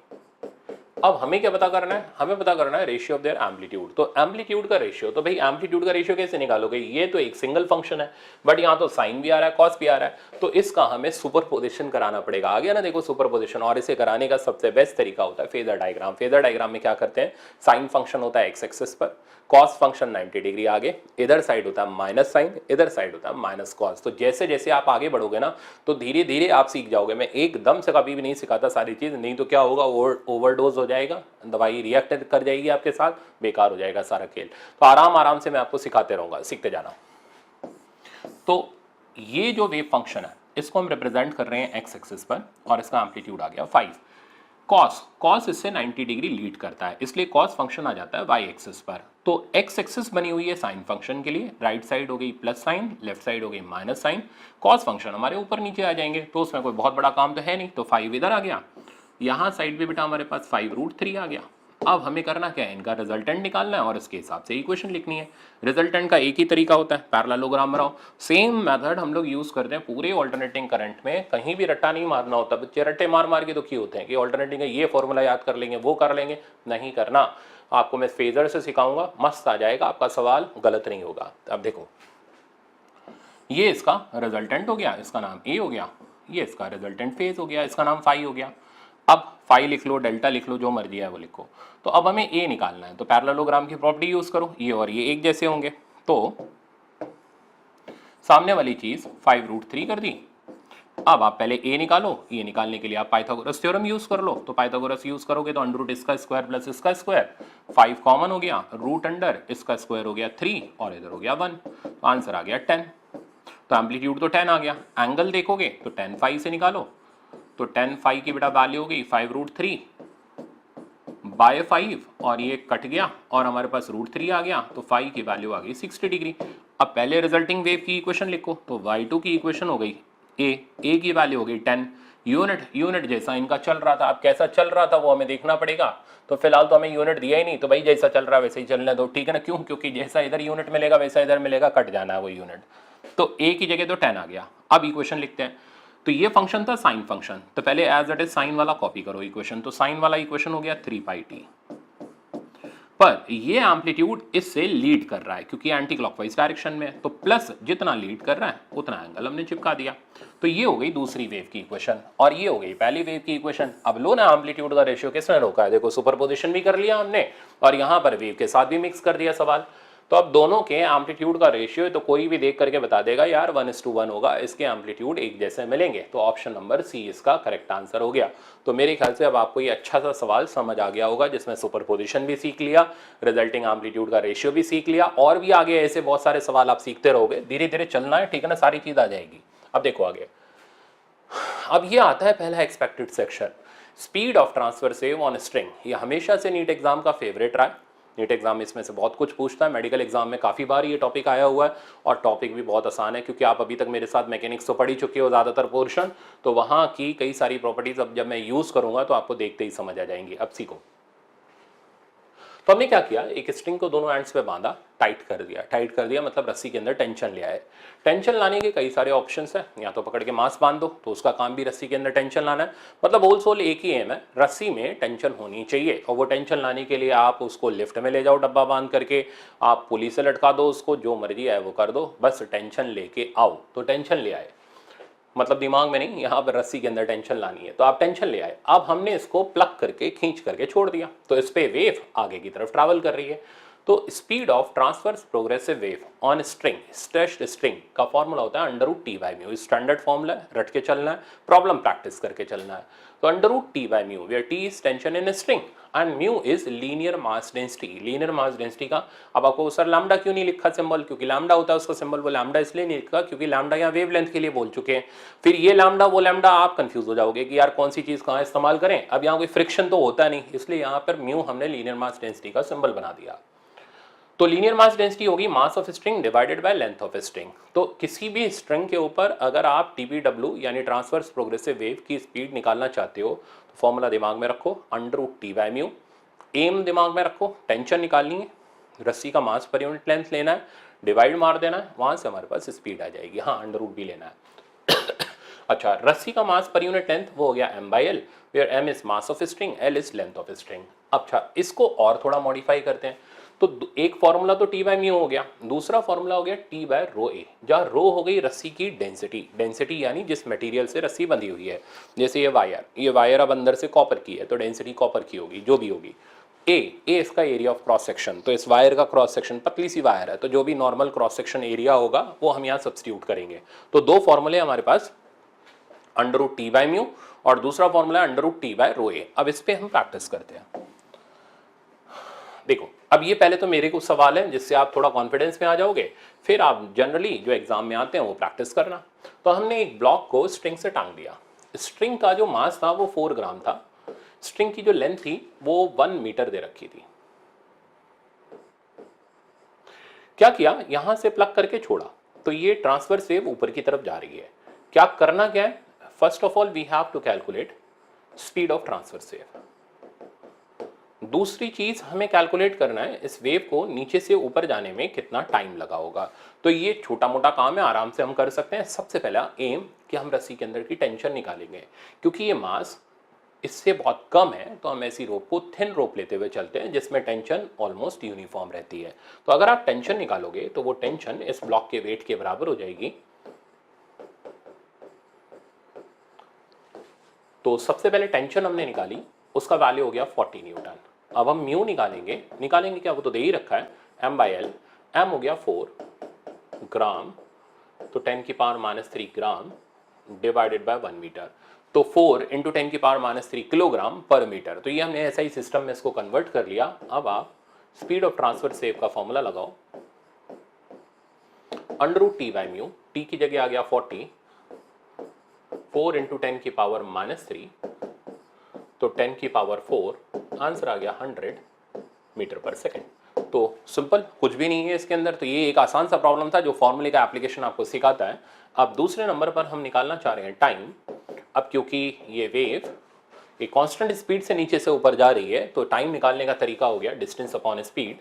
अब हमें क्या पता करना है, हमें पता करना है रेशियो ऑफ देयर एम्पलीट्यूड। तो एम्पलीट्यूड का रेशियो, तो भाई एम्पलीट्यूड का रेशियो कैसे निकालोगे, ये तो एक सिंगल फंक्शन है, बट यहाँ तो साइन भी आ रहा है, कॉस भी आ रहा है, तो इसका हमें सुपरपोजिशन कराना पड़ेगा। आ गया ना, देखो सुपरपोजिशन। और इसे कराने का सबसे बेस्ट तरीका होता है फेजर डायग्राम। फेजर डायग्राम में क्या करते हैं, साइन फंक्शन होता है एक्स एक्सिस पर, कॉस फंक्शन 90 डिग्री आगे, इधर साइड होता है माइनस साइन, इधर साइड होता है माइनस कॉस। तो जैसे जैसे आप आगे बढ़ोगे ना, तो धीरे धीरे आप सीख जाओगे। मैं एकदम से कभी भी नहीं सिखाता सारी चीज, नहीं तो क्या होगा, ओवरडोज हो जाएगा, दवाई रिएक्ट कर जाएगी आपके साथ, बेकार हो जाएगा सारा खेल। तो आराम आराम से मैं आपको सिखाते रहूंगा, सीखते जाना। तो ये जो वेव फंक्शन है इसको हम रिप्रेजेंट कर रहे हैं एक्स एक्सिस पर, और इसका एम्पलीट्यूड आ गया 5। कॉस इससे 90 डिग्री लीड करता है, इसलिए कॉस फंक्शन आ जाता है वाई एक्सिस पर। तो एक्स एक्सिस बनी हुई है साइन फंक्शन के लिए, राइट साइड हो गई प्लस साइन, लेफ्ट साइड हो गई माइनस साइन, कॉस फंक्शन हमारे ऊपर नीचे आ जाएंगे, तो उसमें कोई बहुत बड़ा काम तो है नहीं। तो 5 इधर आ गया, यहाँ साइड पे बेटा हमारे पास 5√3 आ गया। अब हमें करना क्या है, इनका रिजल्टेंट निकालना है और इसके हिसाब से इक्वेशन लिखनी है। रिजल्टेंट का एक ही तरीका होता है, पैरेललोग्राम बनाओ। सेम मेथड हम लोग यूज करते हैं पूरे ऑल्टरनेटिंग करंट में, कहीं भी रट्टा नहीं मारना होता। बच्चे रट्टे मार मार के दुखी होते हैं कि ऑल्टरनेटिंग का ये फॉर्मूला याद कर लेंगे, वो कर लेंगे, नहीं करना। आपको मैं फेजर से सिखाऊंगा, मस्त आ जाएगा, आपका सवाल गलत नहीं होगा। अब देखो, ये इसका रिजल्टेंट हो गया, इसका नाम ए हो गया, ये इसका रिजल्टेंट फेज हो गया, इसका नाम फाई हो गया। अब फाई लिख लो, डेल्टा लिख लो, जो मर्जी है वो लिखो। तो अब हमें ए निकालना है, तो पैरेललोग्राम की प्रॉपर्टी यूज करो, ये और ये एक जैसे होंगे, तो सामने वाली चीज 5√3 कर दी। अब आप पहले ए निकालो, ये निकालने के लिए आप पाइथागोरस थ्योरम यूज कर लो। तो पाइथागोरस यूज करोगे तो अंडर इसका स्क्वायर प्लस इसका स्क्वायर, 5 कॉमन हो गया, रूट अंडर इसका स्क्वायर हो गया 3 और इधर हो गया 1, तो आंसर आ गया 10। तो एम्पलीट्यूड तो 10 आ गया, एंगल देखोगे तो 10 फाई से निकालो, तो 10 फाई की बेटा वैल्यू हो गई 5√3 बाय 5, और ये कट गया और हमारे पास √3 आ गया, तो फाई की वैल्यू आ गई 60 डिग्री। अब पहले रिजल्टिंग वेव की इक्वेशन लिखो, तो y2 की इक्वेशन हो गई ए की वैल्यू हो गई 10। यूनिट जैसा इनका चल रहा था, अब कैसा चल रहा था वो हमें देखना पड़ेगा। तो फिलहाल तो हमें यूनिट दिया ही नहीं, तो भाई जैसा चल रहा है वैसे ही चलने दो, ठीक है ना। क्यों, क्योंकि जैसा इधर यूनिट मिलेगा वैसा इधर मिलेगा, कट जाना है वो यूनिट। तो ए की जगह तो 10 आ गया। अब इक्वेशन लिखते हैं, तो ये फंक्शन था साइन फंक्शन, तो पहले एज इट इज साइन वाला कॉपी करो इक्वेशन। तो साइन वाला इक्वेशन हो गया 3πt, पर ये एम्पलीट्यूड इससे लीड कर रहा है क्योंकि एंटी क्लॉकवाइज डायरेक्शन में, तो प्लस जितना लीड कर रहा है उतना एंगल हमने चिपका दिया। तो ये हो गई दूसरी वेव की इक्वेशन, और ये हो गई पहली वेव की इक्वेशन। अब लो ना, एम्पलीट्यूड का रेशियो किसने रोका है, देखो सुपरपोजिशन भी कर लिया हमने और यहाँ पर वेव के साथ भी मिक्स कर दिया सवाल। तो अब दोनों के एम्पलीट्यूड का रेशियो तो कोई भी देख करके बता देगा यार 1:1 होगा, इसके एम्पलीट्यूड एक जैसे मिलेंगे। तो ऑप्शन नंबर सी इसका करेक्ट आंसर हो गया। तो मेरे ख्याल से अब आपको ये अच्छा सा सवाल समझ आ गया होगा, जिसमें सुपरपोजिशन भी सीख लिया, रिजल्टिंग एम्पलीट्यूड का रेशियो भी सीख लिया, और भी आगे ऐसे बहुत सारे सवाल आप सीखते रहोगे, धीरे धीरे चलना है, ठीक है ना, सारी चीज आ जाएगी। अब देखो आगे, अब ये आता है पहला expected section, speed of transverse wave on string. ये हमेशा से नीट एग्जाम का फेवरेट रहा है, नीट एग्जाम इसमें से बहुत कुछ पूछता है, मेडिकल एग्जाम में काफ़ी बार ये टॉपिक आया हुआ है, और टॉपिक भी बहुत आसान है क्योंकि आप अभी तक मेरे साथ मैकेनिक्स तो पढ़ ही चुके हो ज़्यादातर पोर्शन, तो वहाँ की कई सारी प्रॉपर्टीज अब जब मैं यूज़ करूँगा तो आपको देखते ही समझ आ जाएंगी। अब सीखो, तो हमने क्या किया, एक स्ट्रिंग को दोनों एंड्स पे बांधा, टाइट कर दिया मतलब रस्सी के अंदर टेंशन ले आए। टेंशन लाने के कई सारे ऑप्शंस हैं, या तो पकड़ के मास बांध दो तो उसका काम भी रस्सी के अंदर टेंशन लाना है, मतलब होल सोल एक ही एम है, रस्सी में टेंशन होनी चाहिए। और वो टेंशन लाने के लिए आप उसको लिफ्ट में ले जाओ डब्बा बांध करके, आप पुली से लटका दो उसको, जो मर्जी है वो कर दो, बस टेंशन लेके आओ। तो टेंशन ले आए, मतलब दिमाग में नहीं, यहाँ पर रस्सी के अंदर टेंशन लानी है तो आप टेंशन ले आए। अब हमने इसको प्लग करके खींच करके छोड़ दिया, तो इस पे वेव आगे की तरफ ट्रैवल कर रही है। तो speed of transverse progressive wave on string, stretched string का फॉर्मूला होता है under root t by mu. Standard formula है, रट के चलना है, प्रॉब्लम प्रैक्टिस करके चलना है। तो under root t by mu, where t is tension in string and mu is linear mass density. Linear mass density का, अब आपको सर लैम्डा क्यों नहीं लिखा सिंबल, क्योंकि लैम्डा होता है उसका सिंबल, वो लैम्डा इसलिए नहीं लिखा क्योंकि लैम्डा यहाँ वेवलेंथ के लिए बोल चुके हैं। फिर ये लैम्डा वो लैम्डा, आप कंफ्यूज हो जाओगे कि यार कौन सी चीज कहाँ इस्तेमाल करें। अब यहाँ कोई फ्रिक्शन तो होता नहीं, इसलिए यहाँ पर म्यू हमने लीनियर मास डेंसिटी का सिंबल बना दिया। तो लीनियर मास डेंसिटी होगी मास of string divided by length of string. तो किसी भी स्ट्रिंग के ऊपर अगर आप TPW यानी ट्रांसवर्स प्रोग्रेसिव वेव की स्पीड निकालना चाहते हो तो फॉर्मूला दिमाग में रखो, under root t by mu. M दिमाग में रखो, टेंशन निकालनी है, रस्सी का मास पर यूनिट लेंथ लेना है, डिवाइड मार देना है, वहां से हमारे पास स्पीड आ जाएगी। हाँ, अंडर रूट भी लेना है। अच्छा, रस्सी का मास पर यूनिट लेंथ वो हो गया m/l, where m is mass of string, l is length of string. अच्छा, इसको और थोड़ा मॉडिफाई करते हैं। तो एक फॉर्मूला तो टी बाई म्यू हो गया, दूसरा फॉर्मूला हो गया टी बाय रो ए, जहाँ रो हो गई रस्सी की डेंसिटी। डेंसिटी यानी जिस मटेरियल से रस्सी बंधी हुई है, जैसे ये वायर अब अंदर से कॉपर की है तो डेंसिटी कॉपर की होगी, जो भी होगी। ए इसका एरिया ऑफ क्रॉस सेक्शन, तो इस वायर का क्रॉस सेक्शन, पतली सी वायर है तो जो भी नॉर्मल क्रॉस सेक्शन एरिया होगा वो हम यहाँ सब्स्टिट्यूट करेंगे। तो दो फॉर्मूले हमारे पास, under root t by mu और दूसरा formula under root t by rho a. अब इस पे हम प्रैक्टिस करते हैं। देखो, अब ये पहले तो मेरे कुछ सवाल है जिससे आप थोड़ा कॉन्फिडेंस में आ जाओगे, फिर आप जनरली जो एग्जाम में आते हैं वो प्रैक्टिस करना। तो हमने एक ब्लॉक को स्ट्रिंग से टांग दिया, स्ट्रिंग का जो मास था वो 4 ग्राम था, स्ट्रिंग की जो लेंथ थी वो 1 मीटर दे रखी थी। क्या किया, यहां से प्लग करके छोड़ा तो ये ट्रांसवर्स वेव ऊपर की तरफ जा रही है। क्या करना क्या है, first of all we have to calculate speed of transverse wave. दूसरी चीज हमें कैलकुलेट करना है इस वेव को नीचे से ऊपर जाने में कितना टाइम लगा होगा। तो ये छोटा मोटा काम है, आराम से हम कर सकते हैं। सबसे पहला एम कि हम रस्सी के अंदर की टेंशन निकालेंगे, क्योंकि ये मास इससे बहुत कम है तो हम ऐसी रोप को थिन रोप लेते हुए चलते हैं जिसमें टेंशन ऑलमोस्ट यूनिफॉर्म रहती है। तो अगर आप टेंशन निकालोगे तो वो टेंशन इस ब्लॉक के वेट के बराबर हो जाएगी। तो सबसे पहले टेंशन हमने निकाली, उसका वैल्यू हो गया 40 न्यूटन। अब हम म्यू निकालेंगे क्या, वो तो दे ही रखा है, m/l। m हो गया 4 ग्राम, तो 10 की power -3 gram divided by 1 metre. तो 4 इंटू 10 की पावर -3 किलोग्राम पर मीटर। तो ये हमने ऐसा ही सिस्टम में इसको कन्वर्ट कर लिया। अब आप स्पीड ऑफ ट्रांसफर वेव का फॉर्मूला लगाओ, under root t by mu, t की जगह आ गया 40, 4 इंटू 10 की पावर -3, तो 10 की पावर 4, आंसर आ गया 100 मीटर पर सेकेंड। तो सिंपल, कुछ भी नहीं है इसके अंदर। तो ये एक आसान सा प्रॉब्लम था जो फॉर्मूले का एप्लीकेशन आपको सिखाता है। अब दूसरे नंबर पर हम निकालना चाह रहे हैं टाइम। अब क्योंकि ये वेव एक कांस्टेंट स्पीड से नीचे से ऊपर जा रही है तो टाइम निकालने का तरीका हो गया डिस्टेंस अपॉन स्पीड।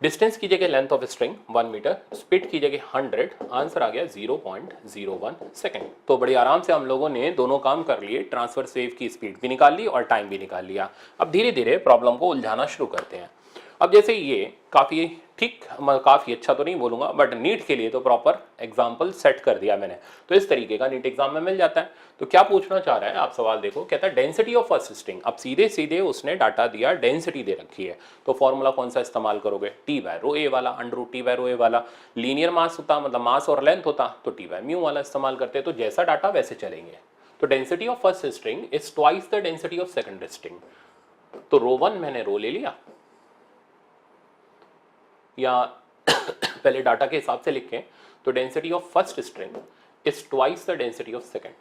डिस्टेंस की जगह length of string 1 metre, speed की जगह 100, आंसर आ गया 0.01 सेकेंड। तो बड़ी आराम से हम लोगों ने दोनों काम कर लिए, ट्रांसफर वेव की स्पीड भी निकाल ली और टाइम भी निकाल लिया। अब धीरे धीरे प्रॉब्लम को उलझाना शुरू करते हैं। अब जैसे ये काफ़ी ठीक, काफ़ी अच्छा तो नहीं बोलूँगा, बट नीट के लिए तो प्रॉपर एग्जाम्पल सेट कर दिया मैंने। तो इस तरीके का नीट एग्जाम में मिल जाता है। तो क्या पूछना चाह रहा है, आप सवाल देखो, कहता है डेंसिटी ऑफ फर्स्ट स्ट्रिंग। अब सीधे सीधे उसने डाटा दिया, डेंसिटी दे रखी है, तो फॉर्मूला कौन सा इस्तेमाल करोगे, टी बाय रो ए वाला, under root t by rho ए वाला। लीनियर मास होता, मतलब मास और लेंथ होता, तो टी बाय म्यू वाला इस्तेमाल करते। तो जैसा डाटा वैसे चलेंगे। तो density of first string is twice the density of second string. तो रो 1 मैंने रो ले लिया, या पहले डाटा के हिसाब से लिखें तो density of first string is twice the density of second,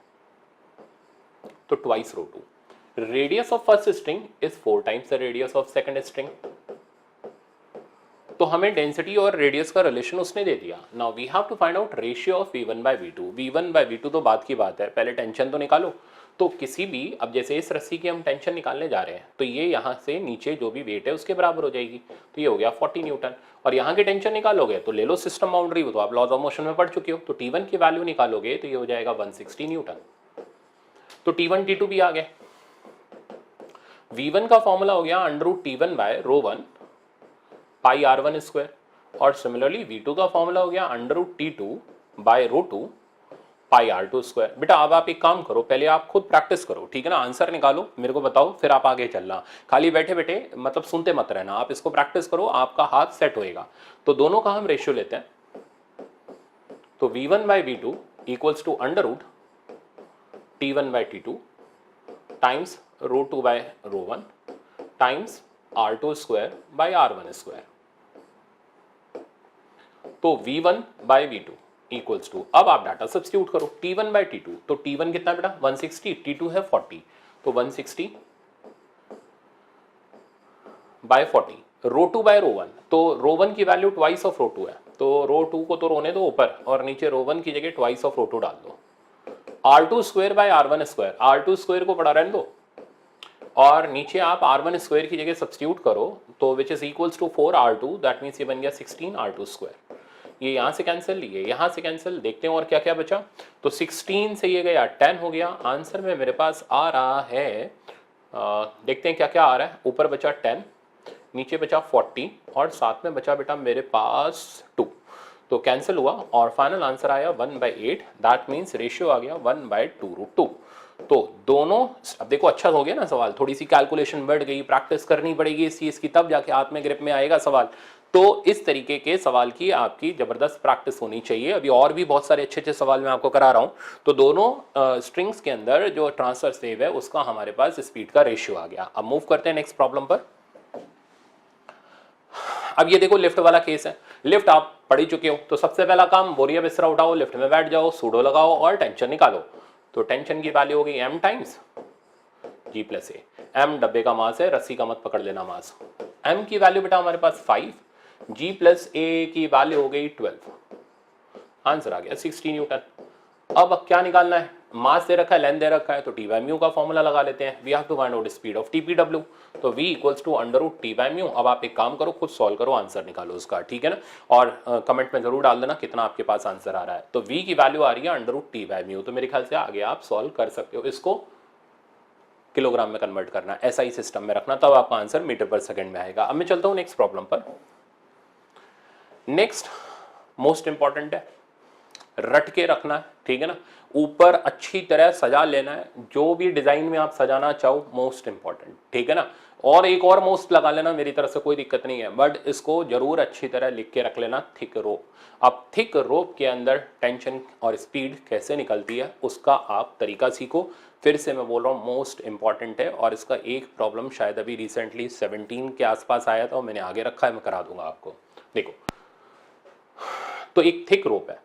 तो twice rho 2। Radius of first string is 4 times the radius of second string, तो हमें डेंसिटी और रेडियस का रिलेशन उसने दे दिया। Now we have to find out ratio of v1 by v2। v1 by v2 तो बात की बात है, पहले टेंशन तो निकालो। तो किसी भी, अब जैसे इस रस्सी की हम टेंशन निकालने जा रहे हैं तो ये यहाँ से नीचे जो भी वेट है उसके बराबर हो जाएगी, तो ये हो गया 40 न्यूटन। और यहाँ की टेंशन निकालोगे तो ले लो सिस्टम बाउंड्री, वो तो आप लॉज ऑफ मोशन में पढ़ चुके हो, तो T1 की वैल्यू निकालोगे तो ये हो जाएगा 160 न्यूटन। तो T1 T2 भी आ गए। v1 का फॉर्मूला हो गया √T1 बाय रो1 पाई r1 स्क्वायर, और सिमिलरली v2 का फॉर्मूला हो गया √T2 बाय रो2 पाई r2 स्क्वायर। बेटा अब आप एक काम करो, पहले आप खुद प्रैक्टिस करो, ठीक है ना, आंसर निकालो, मेरे को बताओ, फिर आप आगे चलना। खाली बैठे बैठे मतलब सुनते मत रहना, आप इसको प्रैक्टिस करो, आपका हाथ सेट होएगा। तो दोनों का हम रेशियो लेते हैं, तो v1 by v2 equals to √T1 by T2 times rho two by rho one times r2 square by r1 square. तो v1 by v2 equals to, अब आप डाटा सब्स्टिट्यूट करो, T1 बाय T2, तो T1 कितना बेटा 160, T2 है 40, तो 160 बाय 40, रो2 बाय रो1, तो रो1 की वैल्यू ट्वाइस ऑफ रो2 है, तो रो2 को तो रोने दो ऊपर और नीचे रो1 की जगह ट्वाइस ऑफ रो2 डाल दो। r2 square by r1 square, r2 square को पड़ा रहने दो और नीचे आप r1 स्क्वायर की जगह सब्स्टिट्यूट करो, तो which is equals to 4r2, that means ये बन गया 16r2 स्क्वायर। ये यहाँ से कैंसिल, ये यहाँ से कैंसिल, देखते हैं और क्या क्या बचा। तो 16 से ये गया 10 हो गया। आंसर में मेरे पास आ रहा है, देखते हैं क्या क्या आ रहा है। ऊपर बचा 10, नीचे बचा 40 और साथ में बचा बेटा मेरे पास 2, तो कैंसिल हुआ और फाइनल आंसर आया 1/8, दैट मीन्स रेशियो आ गया 1/2√2। तो दोनों, अब देखो अच्छा हो गया ना सवाल, थोड़ी सी कैलकुलेशन बढ़ गई, प्रैक्टिस करनी पड़ेगी इस चीज की, तब जाके हाथ में ग्रिप में आएगा सवाल। तो इस तरीके के सवाल की आपकी जबरदस्त प्रैक्टिस होनी चाहिए। अभी और भी बहुत सारे अच्छे अच्छे सवाल मैं आपको करा रहा हूं। तो दोनों स्ट्रिंग्स के अंदर जो ट्रांसवर्स वेव है उसका हमारे पास स्पीड का रेशियो आ गया। अब मूव करते हैं नेक्स्ट प्रॉब्लम पर। अब ये देखो लिफ्ट वाला केस है, लिफ्ट आप पढ़ ही चुके हो, तो सबसे पहला काम बोरिया बिस्तरा उठाओ, लिफ्ट में बैठ जाओ, सूडो लगाओ और टेंशन निकालो। तो टेंशन की वैल्यू हो गई m टाइम्स g प्लस ए। m डब्बे का मास है, रस्सी का मत पकड़ लेना मास। m की वैल्यू बेटा हमारे पास 5, g प्लस ए की वैल्यू हो गई 12, आंसर आ गया 60 न्यूटन। अब क्या निकालना है, मास दे रखा है, लेंथ दे रखा है, तो टी बाई म्यू का फॉर्मूला लगा लेते हैं। We have to find out speed of TPW, तो v equals to √T by mu. अब आप एक काम करो, खुद सॉल्व करो, आंसर निकालो उसका, ठीक है ना, और कमेंट में जरूर डाल देना कितना आपके पास आंसर आ रहा है। तो v की वैल्यू आ रही है √T बाई म्यू, तो मेरे ख्याल से आगे आप सॉल्व कर सकते हो। इसको किलोग्राम में कन्वर्ट करना, SI सिस्टम में रखना, तब आपका आंसर मीटर पर सेकंड में आएगा। अब मैं चलता हूँ नेक्स्ट प्रॉब्लम पर। नेक्स्ट मोस्ट इंपॉर्टेंट है, रट के रखना है, ठीक है ना, ऊपर अच्छी तरह सजा लेना है, जो भी डिजाइन में आप सजाना चाहो, मोस्ट इंपॉर्टेंट, ठीक है ना। और एक और मोस्ट लगा लेना, मेरी तरफ से कोई दिक्कत नहीं है, बट इसको जरूर अच्छी तरह लिख के रख लेना, थिक रोप। अब थिक रोप के अंदर टेंशन और स्पीड कैसे निकलती है उसका आप तरीका सीखो। फिर से मैं बोल रहा हूँ मोस्ट इंपॉर्टेंट है, और इसका एक प्रॉब्लम शायद अभी रिसेंटली 17 के आसपास आया था और मैंने आगे रखा है, मैं करा दूंगा आपको। देखो, तो एक थिक रोप है,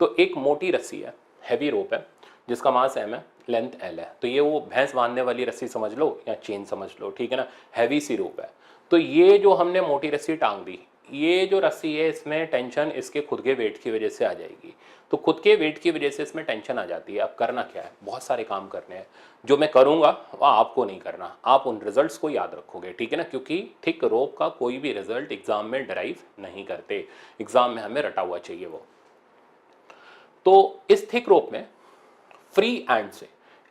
तो एक मोटी रस्सी है, हैवी रोप है, जिसका मास m है, लेंथ l है। तो ये वो भैंस बांधने वाली रस्सी समझ लो या चेन समझ लो, ठीक है ना, हैवी सी रोप है। तो ये जो हमने मोटी रस्सी टांग दी, ये जो रस्सी है इसमें टेंशन इसके खुद के वेट की वजह से आ जाएगी। तो खुद के वेट की वजह से इसमें टेंशन आ जाती है। अब करना क्या है, बहुत सारे काम करने हैं, जो मैं करूंगा वह आपको नहीं करना, आप उन रिजल्ट्स को याद रखोगे, ठीक है ना, क्योंकि थिक रोप का कोई भी रिजल्ट एग्जाम में डराइव नहीं करते, एग्जाम में हमें रटा हुआ चाहिए वो। तो इस थिक रोप में फ्री एंड से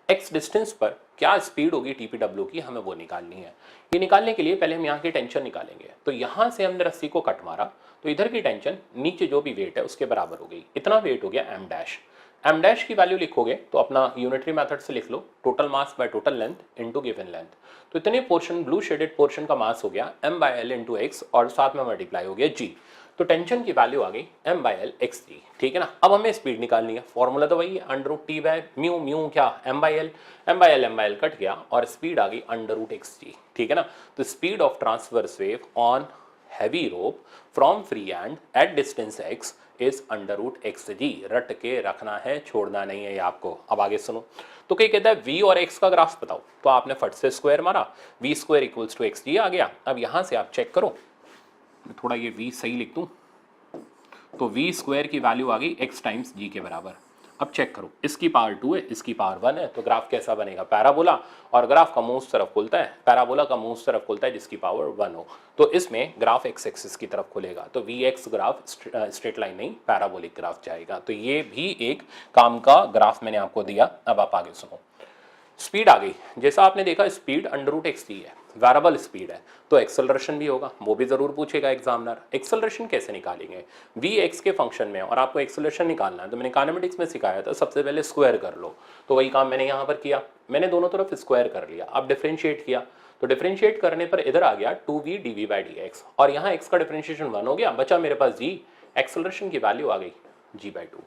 x डिस्टेंस पर क्या स्पीड होगी टीपीडब्ल्यू की, हमें वो निकालनी है। ये निकालने के लिए पहले हम यहाँ की टेंशन निकालेंगे। तो यहाँ से हमने रस्सी को कट मारा, तो इधर की टेंशन नीचे जो भी वेट है उसके बराबर हो गई। इतना वेट हो गया m डैश। m डैश की वैल्यू लिखोगे तो अपना यूनिटरी मेथड से लिख लो, total mass by total length into given length. तो इतने पोर्शन, ब्लू शेडेड पोर्शन का मास हो गया m/l इंटू x और साथ में मल्टीप्लाई हो गया g। तो टेंशन की वैल्यू आ गई m/l xg, ठीक है ना। अब हमें स्पीड निकालनी है, फॉर्मूला तो वही है √T बाय म्यू, म्यू क्या m/l कट गया और स्पीड आ गई √xg, ठीक है ना। तो speed of transverse wave on heavy rope from free and at distance x is √xg। रट के रखना है, छोड़ना नहीं है ये आपको। अब आगे सुनो, तो क्या कहता है v और x का ग्राफ बताओ, तो आपने फट से स्क्वायर मारा, v² इक्वल्स टू xg आ गया। अब यहां से आप चेक करो, थोड़ा ये v सही लिख दूँ, तो v स्क्वायर की वैल्यू आ गई x टाइम्स g के बराबर। अब चेक करो, इसकी पावर 2 है, इसकी पावर 1 है, तो ग्राफ कैसा बनेगा? पैराबोला। और ग्राफ का मुंह उस तरफ खुलता है, पैराबोला का मुंह उस तरफ खुलता है जिसकी पावर 1 हो, तो इसमें ग्राफ x एक्सिस की तरफ खुलेगा, तो vx ग्राफ स्ट्रेट लाइन नहीं पैराबोलिक ग्राफ जाएगा। तो ये भी एक काम का ग्राफ मैंने आपको दिया। अब आप आगे सुनो। स्पीड आ गई, जैसा आपने देखा स्पीड √x है, वेरिएबल स्पीड है, तो एक्सेलरेशन भी होगा, वो भी जरूर पूछेगा एग्जामिनर। एक्सेलरेशन कैसे निकालेंगे? vx के फंक्शन में और आपको एक्सेलरेशन निकालना है, तो मैंने काइनेमेटिक्स में सिखाया था सबसे पहले स्क्वायर कर लो, तो वही काम मैंने यहाँ पर किया, मैंने दोनों तरफ स्क्वायर कर लिया। अब डिफरेंशिएट किया, तो डिफरेंशिएट करने पर इधर आ गया 2v dv/dx, और यहाँ x का डिफरेंशिएशन 1 हो गया, बचा मेरे पास g, एक्सेलरेशन की वैल्यू आ गई g/2।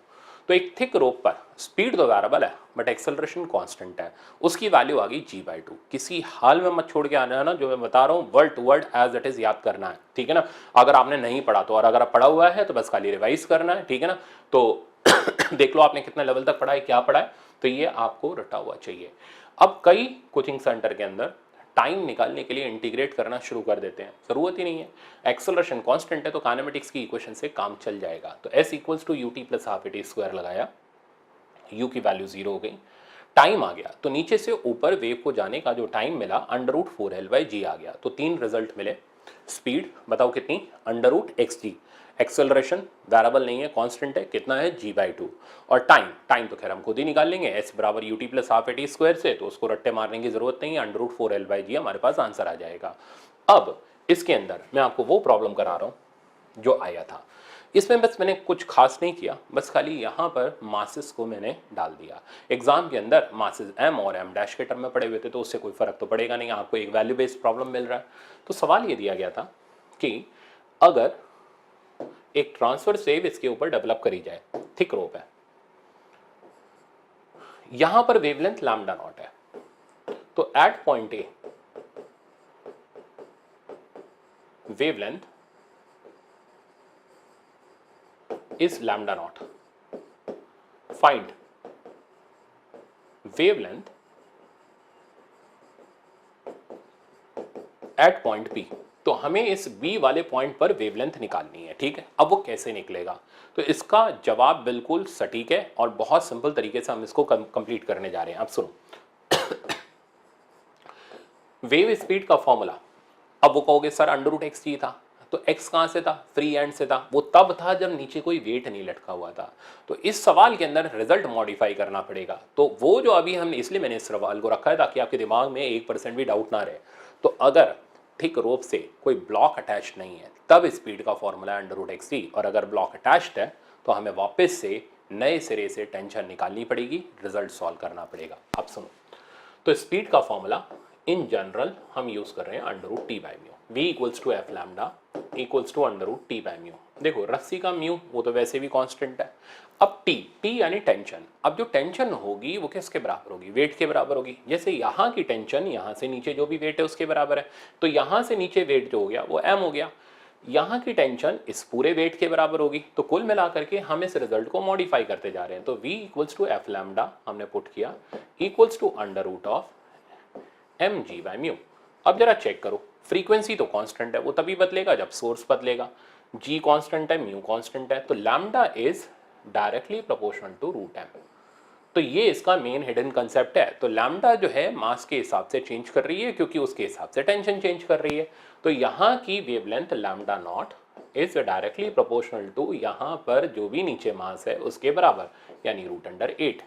तो एक थिक रोप पर स्पीड तो वेरिएबल है बट एक्सेलरेशन कांस्टेंट है, उसकी वैल्यू आ गई g/2। किसी हाल में मत छोड़ के आना है ना, जो मैं बता रहा हूँ word to word as it is याद करना है, ठीक है ना। अगर आपने नहीं पढ़ा तो, और अगर आप पढ़ा हुआ है तो बस खाली रिवाइज करना है, ठीक है ना। तो देख लो आपने कितने लेवल तक पढ़ा है, क्या पढ़ा है, तो ये आपको रटा हुआ चाहिए। अब कई कोचिंग सेंटर के अंदर टाइम निकालने के लिए इंटीग्रेट करना शुरू कर देते हैं, जरूरत ही नहीं है, एक्सेलरेशन कांस्टेंट है तो काइनेमेटिक्स की इक्वेशन से काम चल जाएगा। तो s = ut + ½ at स्क्वायर लगाया, u की वैल्यू 0 हो गई, टाइम आ गया, तो नीचे से ऊपर वेव को जाने का जो टाइम मिला √4L/g आ गया, तो 3 रिजल्ट मिले। स्पीड बताओ कितनी, √xg, एक्सेलरेशन वेरिएबल नहीं है कांस्टेंट है, कितना है g/2, और टाइम तो खैर हम खुद ही निकाल लेंगे, s = ut + ½ at स्क्वायर से, तो उसको रट्टे मारने की जरूरत नहीं है, √4L/g हमारे पास आंसर आ जाएगा। अब इसके अंदर मैं आपको वो प्रॉब्लम करा रहा हूं जो आया था, इसमें बस मैंने कुछ खास नहीं किया, बस खाली यहाँ पर मासेस को मैंने डाल दिया। एग्जाम के अंदर मासेस m और m' के टर्म में पड़े हुए थे, तो उससे कोई फर्क तो पड़ेगा नहीं, आपको एक वैल्यू बेस्ड प्रॉब्लम मिल रहा है। तो सवाल ये दिया गया था कि अगर एक ट्रांसवर्स वेव इसके ऊपर डेवलप करी जाए, थिक रोप है, यहां पर वेवलेंथ λ0 है, तो at point a wavelength is λ0, find wavelength at point P। तो हमें इस B वाले पॉइंट पर वेवलेंथ निकालनी है, ठीक है। अब वो कैसे निकलेगा, तो इसका जवाब बिल्कुल सटीक है और बहुत सिंपल तरीके से हम इसको कंप्लीट करने जा रहे हैं। अब सुनो, वेव स्पीड का फॉर्मूला, अब वो कहोगे सर √xg था, तो x कहां से था, फ्री एंड से था, वो तब था जब नीचे कोई वेट नहीं लटका हुआ था। तो इस सवाल के अंदर रिजल्ट मॉडिफाई करना पड़ेगा, तो वो जो अभी हमने, इसलिए मैंने इस सवाल को रखा है ताकि आपके दिमाग में 1% भी डाउट ना रहे। तो अगर थिक रोप से कोई ब्लॉक अटैच नहीं है तब स्पीड का फॉर्मूला है √xg, और अगर ब्लॉक अटैच्ड है तो हमें वापस से नए सिरे से टेंशन निकालनी पड़ेगी, रिजल्ट सॉल्व करना पड़ेगा। अब सुनो, तो स्पीड का फॉर्मूला इन जनरल हम यूज कर रहे हैं √T/μ, v = f λ = √T/μ। देखो रस्सी का म्यू वो तो वैसे भी कांस्टेंट है। अब T यानी टेंशन, अब जो टेंशन होगी वो किसके बराबर होगी, वेट के बराबर होगी। जैसे यहाँ की टेंशन यहाँ से नीचे जो भी वेट है उसके बराबर है, तो यहाँ से नीचे वेट जो हो गया वो m हो गया, यहाँ की टेंशन इस पूरे वेट के बराबर होगी। तो कुल मिलाकर के हम इस रिजल्ट को मॉडिफाई करते जा रहे हैं। तो v = f λ हमने पुट किया = √mg/μ। अब जरा चेक करो, फ्रीक्वेंसी तो कांस्टेंट है, वो तभी बदलेगा जब सोर्स बदलेगा, g कांस्टेंट है, म्यू कांस्टेंट है, तो lambda is directly proportional to √m। तो ये इसका मेन हिडन कंसेप्ट है। तो लैम्डा जो है मास के हिसाब से चेंज कर रही है क्योंकि उसके हिसाब से टेंशन चेंज कर रही है। तो यहाँ की wavelength λ0 is directly proportional to यहाँ पर जो भी नीचे मास है उसके बराबर, यानी √8,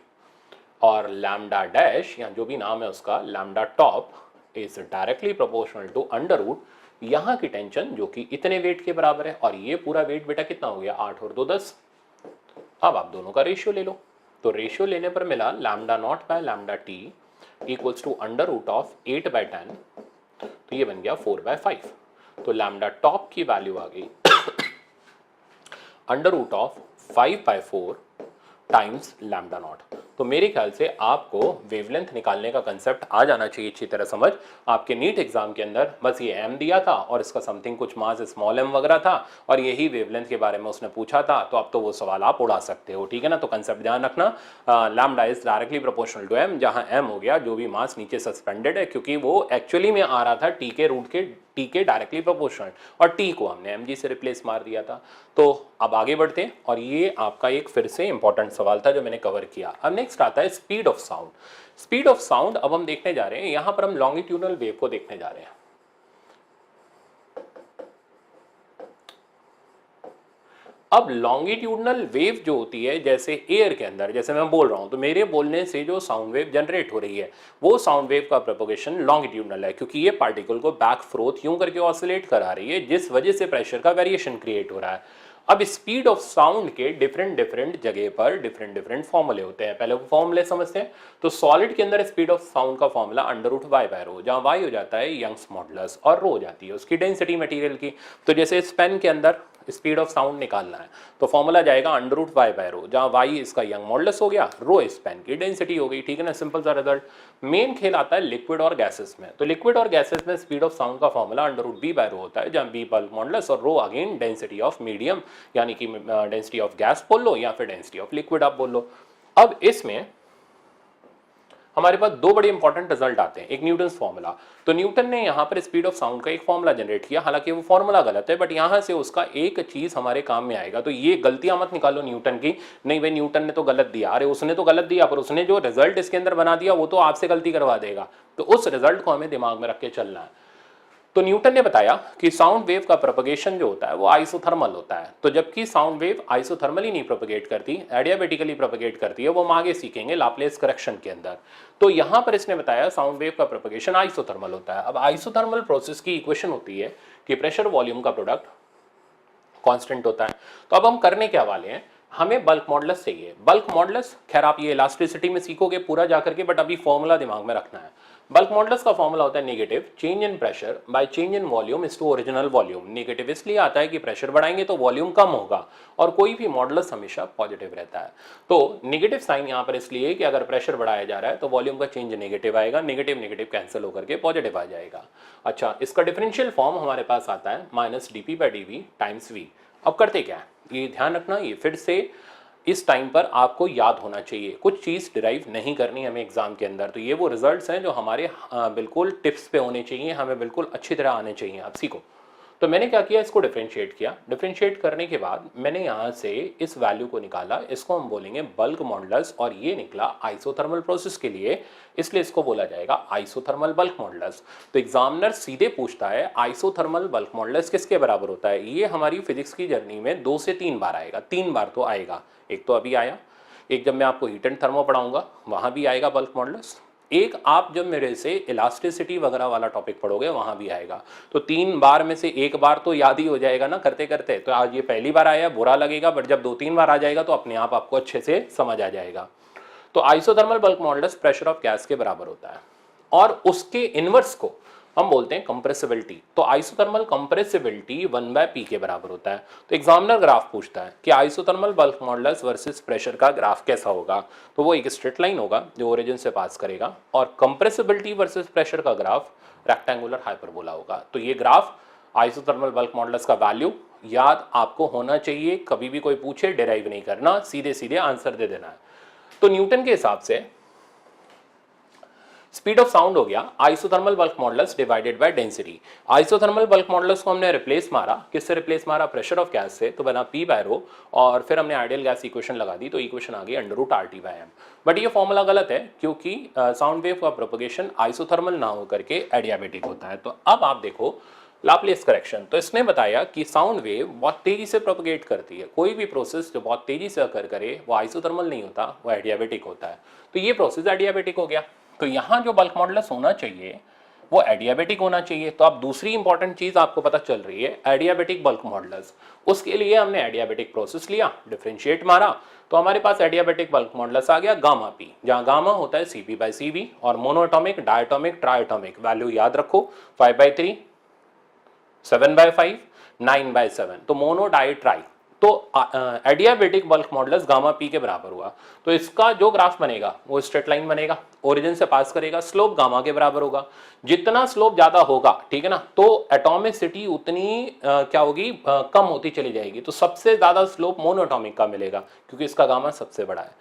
और लैम्डा डैश या जो भी नाम है उसका lambda top is directly proportional to √ यहाँ की टेंशन जो कि इतने वेट के बराबर है, और ये पूरा वेट बेटा कितना हो गया, 8 और 2 10। अब आप दोनों का रेशियो ले लो, तो रेशियो लेने पर मिला λ0/λt = √8/10, तो ये बन गया 4/5। तो लैम्डा टॉप की वैल्यू आ गई √5/4 टाइम्स λ0। तो मेरे ख्याल से आपको वेवलेंथ निकालने का कंसेप्ट आ जाना चाहिए अच्छी तरह समझ। आपके नीट एग्जाम के अंदर बस ये m दिया था और इसका समथिंग कुछ मास स्मॉल m वगैरह था, और यही वेवलेंथ के बारे में उसने पूछा था, तो अब तो वो सवाल आप उड़ा सकते हो, ठीक है ना। तो कंसेप्ट ध्यान रखना, lambda is directly proportional to m, जहां m हो गया जो भी मास नीचे सस्पेंडेड है, क्योंकि वो एक्चुअली में आ रहा था t के रूट के टी के डायरेक्टली प्रोपोर्शनल, और टी को हमने एम जी से रिप्लेस मार दिया था। तो अब आगे बढ़ते हैं, और ये आपका एक फिर से इंपॉर्टेंट सवाल था जो मैंने कवर किया। अब नेक्स्ट आता है speed of sound. Speed of sound अब हम देखने जा रहे हैं, यहां पर हम लॉन्गिट्यूडनल वेव को देखने जा रहे हैं। अब लॉन्गिट्यूडनल वेव जो होती है, जैसे एयर के अंदर जैसे मैं बोल रहा हूं, तो मेरे बोलने से जो साउंड वेव जनरेट हो रही है वो साउंड वेव का प्रोपगेशन लॉन्गिट्यूडनल है, क्योंकि ये पार्टिकल को बैक फ्रोथ यूं करके ऑसिलेट करा रही है, जिस वजह से प्रेशर का वेरिएशन क्रिएट हो रहा है। अब स्पीड ऑफ साउंड के डिफरेंट डिफरेंट जगह पर डिफरेंट डिफरेंट फॉर्मूले होते हैं। पहले वो फॉर्मूले समझते हैं। तो सॉलिड के अंदर स्पीड ऑफ साउंड का फॉर्मूला √y/ρ, जहां y हो जाता है यंग्स मॉडुलस और रो हो जाती है उसकी डेंसिटी मटेरियल की। तो जैसे इस पेन के अंदर स्पीड ऑफ साउंड निकालना है तो फॉर्मूला जाएगा √y/ρ, जहां y इसका यंग मॉडुलस हो गया, रो इस पेन की डेंसिटी हो गई। ठीक है ना, सिंपल सा रिजल्ट। मेन खेल आता है लिक्विड और गैसेस में। तो लिक्विड और गैसेस में स्पीड ऑफ साउंड का फॉर्मूला √b/ρ होता है, जहां b बल्क मॉडुलस और rho again density of medium, यानी कि डेंसिटी ऑफ गैस बोल लो या फिर डेंसिटी ऑफ लिक्विड आप बोल लो। अब इसमें हमारे पास दो बड़े इंपॉर्टेंट रिजल्ट आते हैं। एक न्यूटन फॉर्मूला, तो न्यूटन ने यहाँ पर स्पीड ऑफ साउंड का एक फॉर्मूला जनरेट किया, हालांकि वो फॉर्मूला गलत है, बट यहाँ से उसका एक चीज हमारे काम में आएगा। तो ये गलतियां मत निकालो न्यूटन की, नहीं भाई न्यूटन ने तो गलत दिया, अरे उसने तो गलत दिया, पर उसने जो रिजल्ट इसके अंदर बना दिया वो तो आपसे गलती करवा देगा। तो उस रिजल्ट को हमें दिमाग में रख के चलना है। तो न्यूटन ने बताया कि साउंड वेव का प्रोपगेशन जो होता है वो आइसोथर्मल होता है। तो जबकि साउंड वेव आइसोथर्मली नहीं प्रोपगेट करती, एडियाबेटिकली प्रोपगेट करती है, वो हम आगे सीखेंगे लाप्लेस करेक्शन के अंदर। तो यहां पर इसने बताया साउंड वेव का प्रोपगेशन आइसोथर्मल होता है। अब आइसोथर्मल प्रोसेस की इक्वेशन होती है कि प्रेशर वॉल्यूम का प्रोडक्ट कांस्टेंट होता है। तो अब हम करने क्या वाले हैं, हमें बल्क मॉडुलस चाहिए। बल्क मॉडुलस खैर आप ये इलास्टिसिटी में सीखोगे पूरा जाकर के, बट अभी फॉर्मूला दिमाग में रखना है। बल्क मॉडुलस का फॉर्मूला होता है negative change in pressure by change in volume is to original volume. Negative इसलिए आता है कि प्रेशर बढ़ाएंगे तो वॉल्यूम कम होगा, और कोई भी मॉडुलस हमेशा पॉजिटिव रहता है। तो नेगेटिव साइन यहाँ पर इसलिए कि अगर प्रेशर बढ़ाया जा रहा है तो वॉल्यूम का चेंज नेगेटिव आएगा, नेगेटिव नेगेटिव कैंसिल होकर के पॉजिटिव आ जाएगा। अच्छा, इसका डिफरेंशियल फॉर्म हमारे पास आता है -dp/dv टाइम्स v। अब करते क्या है, ये ध्यान रखना, ये फिर से इस टाइम पर आपको याद होना चाहिए, कुछ चीज़ डिराइव नहीं करनी हमें एग्जाम के अंदर। तो ये वो रिजल्ट्स हैं जो हमारे बिल्कुल टिप्स पे होने चाहिए, हमें बिल्कुल अच्छी तरह आने चाहिए, आप सीखो। तो मैंने क्या किया, इसको डिफरेंशिएट किया। डिफरेंशिएट करने के बाद मैंने यहाँ से इस वैल्यू को निकाला, इसको हम बोलेंगे बल्क मॉडुलस, और ये निकला आइसोथर्मल प्रोसेस के लिए, इसलिए इसको बोला जाएगा आइसोथर्मल बल्क मॉडुलस। तो एग्जामिनर सीधे पूछता है आइसोथर्मल बल्क मॉडुलस किसके बराबर होता है। ये हमारी फिजिक्स की जर्नी में 2 से 3 बार आएगा, 3 बार तो आएगा। एक तो अभी आया, एक जब मैं आपको हीट एंड थर्मो पढ़ाऊंगा वहां भी आएगा बल्क मॉडुलस, एक आप जब मेरे से इलास्टिसिटी वगैरह वाला टॉपिक पढ़ोगे वहां भी आएगा। तो 3 बार में से एक बार तो याद ही हो जाएगा ना करते करते। तो आज ये पहली बार आया, बुरा लगेगा, बट जब 2-3 बार आ जाएगा तो अपने आप आपको अच्छे से समझ आ जाएगा। तो isothermal bulk modulus pressure of gas के बराबर होता है, और उसके इनवर्स को हम बोलते हैं कंप्रेसिबिलिटी। तो आइसोथर्मल कंप्रेसिबिलिटी 1/p के बराबर होता है। तो एग्जामिनर ग्राफ पूछता है कि isothermal bulk modulus versus pressure का ग्राफ कैसा होगा, तो वो एक स्ट्रेट लाइन होगा जो ओरिजिन से पास करेगा, और कंप्रेसिबिलिटी वर्सेस प्रेशर का ग्राफ रेक्टेंगुलर हाइपरबोला होगा। तो ये ग्राफ आइसोथर्मल बल्क मॉडुलस का वैल्यू याद आपको होना चाहिए, कभी भी कोई पूछे डिराइव नहीं करना, सीधे सीधे आंसर दे देना है। तो न्यूटन के हिसाब से स्पीड ऑफ साउंड हो गया isothermal bulk modulus divided by density. Isothermal bulk modulus को हमने रिप्लेस मारा, किससे रिप्लेस मारा, प्रेशर ऑफ गैस से, तो बना p/ρ, और फिर हमने आइडियल गैस इक्वेशन लगा दी, तो इक्वेशन आ गई √RT/m। बट ये फॉर्मूला गलत है, क्योंकि साउंड वेव का प्रोपगेशन आइसोथर्मल ना होकर के एडियाबेटिक होता है। तो अब आप देखो लाप्लेस करेक्शन। तो इसने बताया कि साउंड वेव बहुत तेजी से प्रोपगेट करती है, कोई भी प्रोसेस जो बहुत तेजी से अकर करे वो आइसोथर्मल नहीं होता, वो एडियाबेटिक होता है। तो ये प्रोसेस एडियाबेटिक हो गया। तो यहाँ जो बल्क मॉडुलस होना चाहिए वो एडियाबेटिक होना चाहिए। तो अब दूसरी इंपॉर्टेंट चीज आपको पता चल रही है, एडियाबेटिक बल्क मॉडुलस। उसके लिए हमने एडियाबेटिक प्रोसेस लिया, डिफरेंशिएट मारा, तो हमारे पास एडियाबेटिक बल्क मॉडुलस आ गया गामा पी, जहां गामा होता है Cp/Cv, और मोनोएटॉमिक, डायटॉमिक, ट्राइएटॉमिक वैल्यू याद रखो, 5/3, 7/5, 9/7। तो मोनो, डाई, ट्राई। तो adiabatic bulk modulus gamma P के बराबर हुआ। तो इसका जो ग्राफ बनेगा वो स्ट्रेट लाइन बनेगा, ओरिजिन से पास करेगा, स्लोप गामा के बराबर होगा। जितना स्लोप ज्यादा होगा, ठीक है ना, तो एटॉमिसिटी उतनी क्या होगी, कम होती चली जाएगी। तो सबसे ज्यादा स्लोप मोनोएटॉमिक का मिलेगा, क्योंकि इसका गामा सबसे बड़ा है।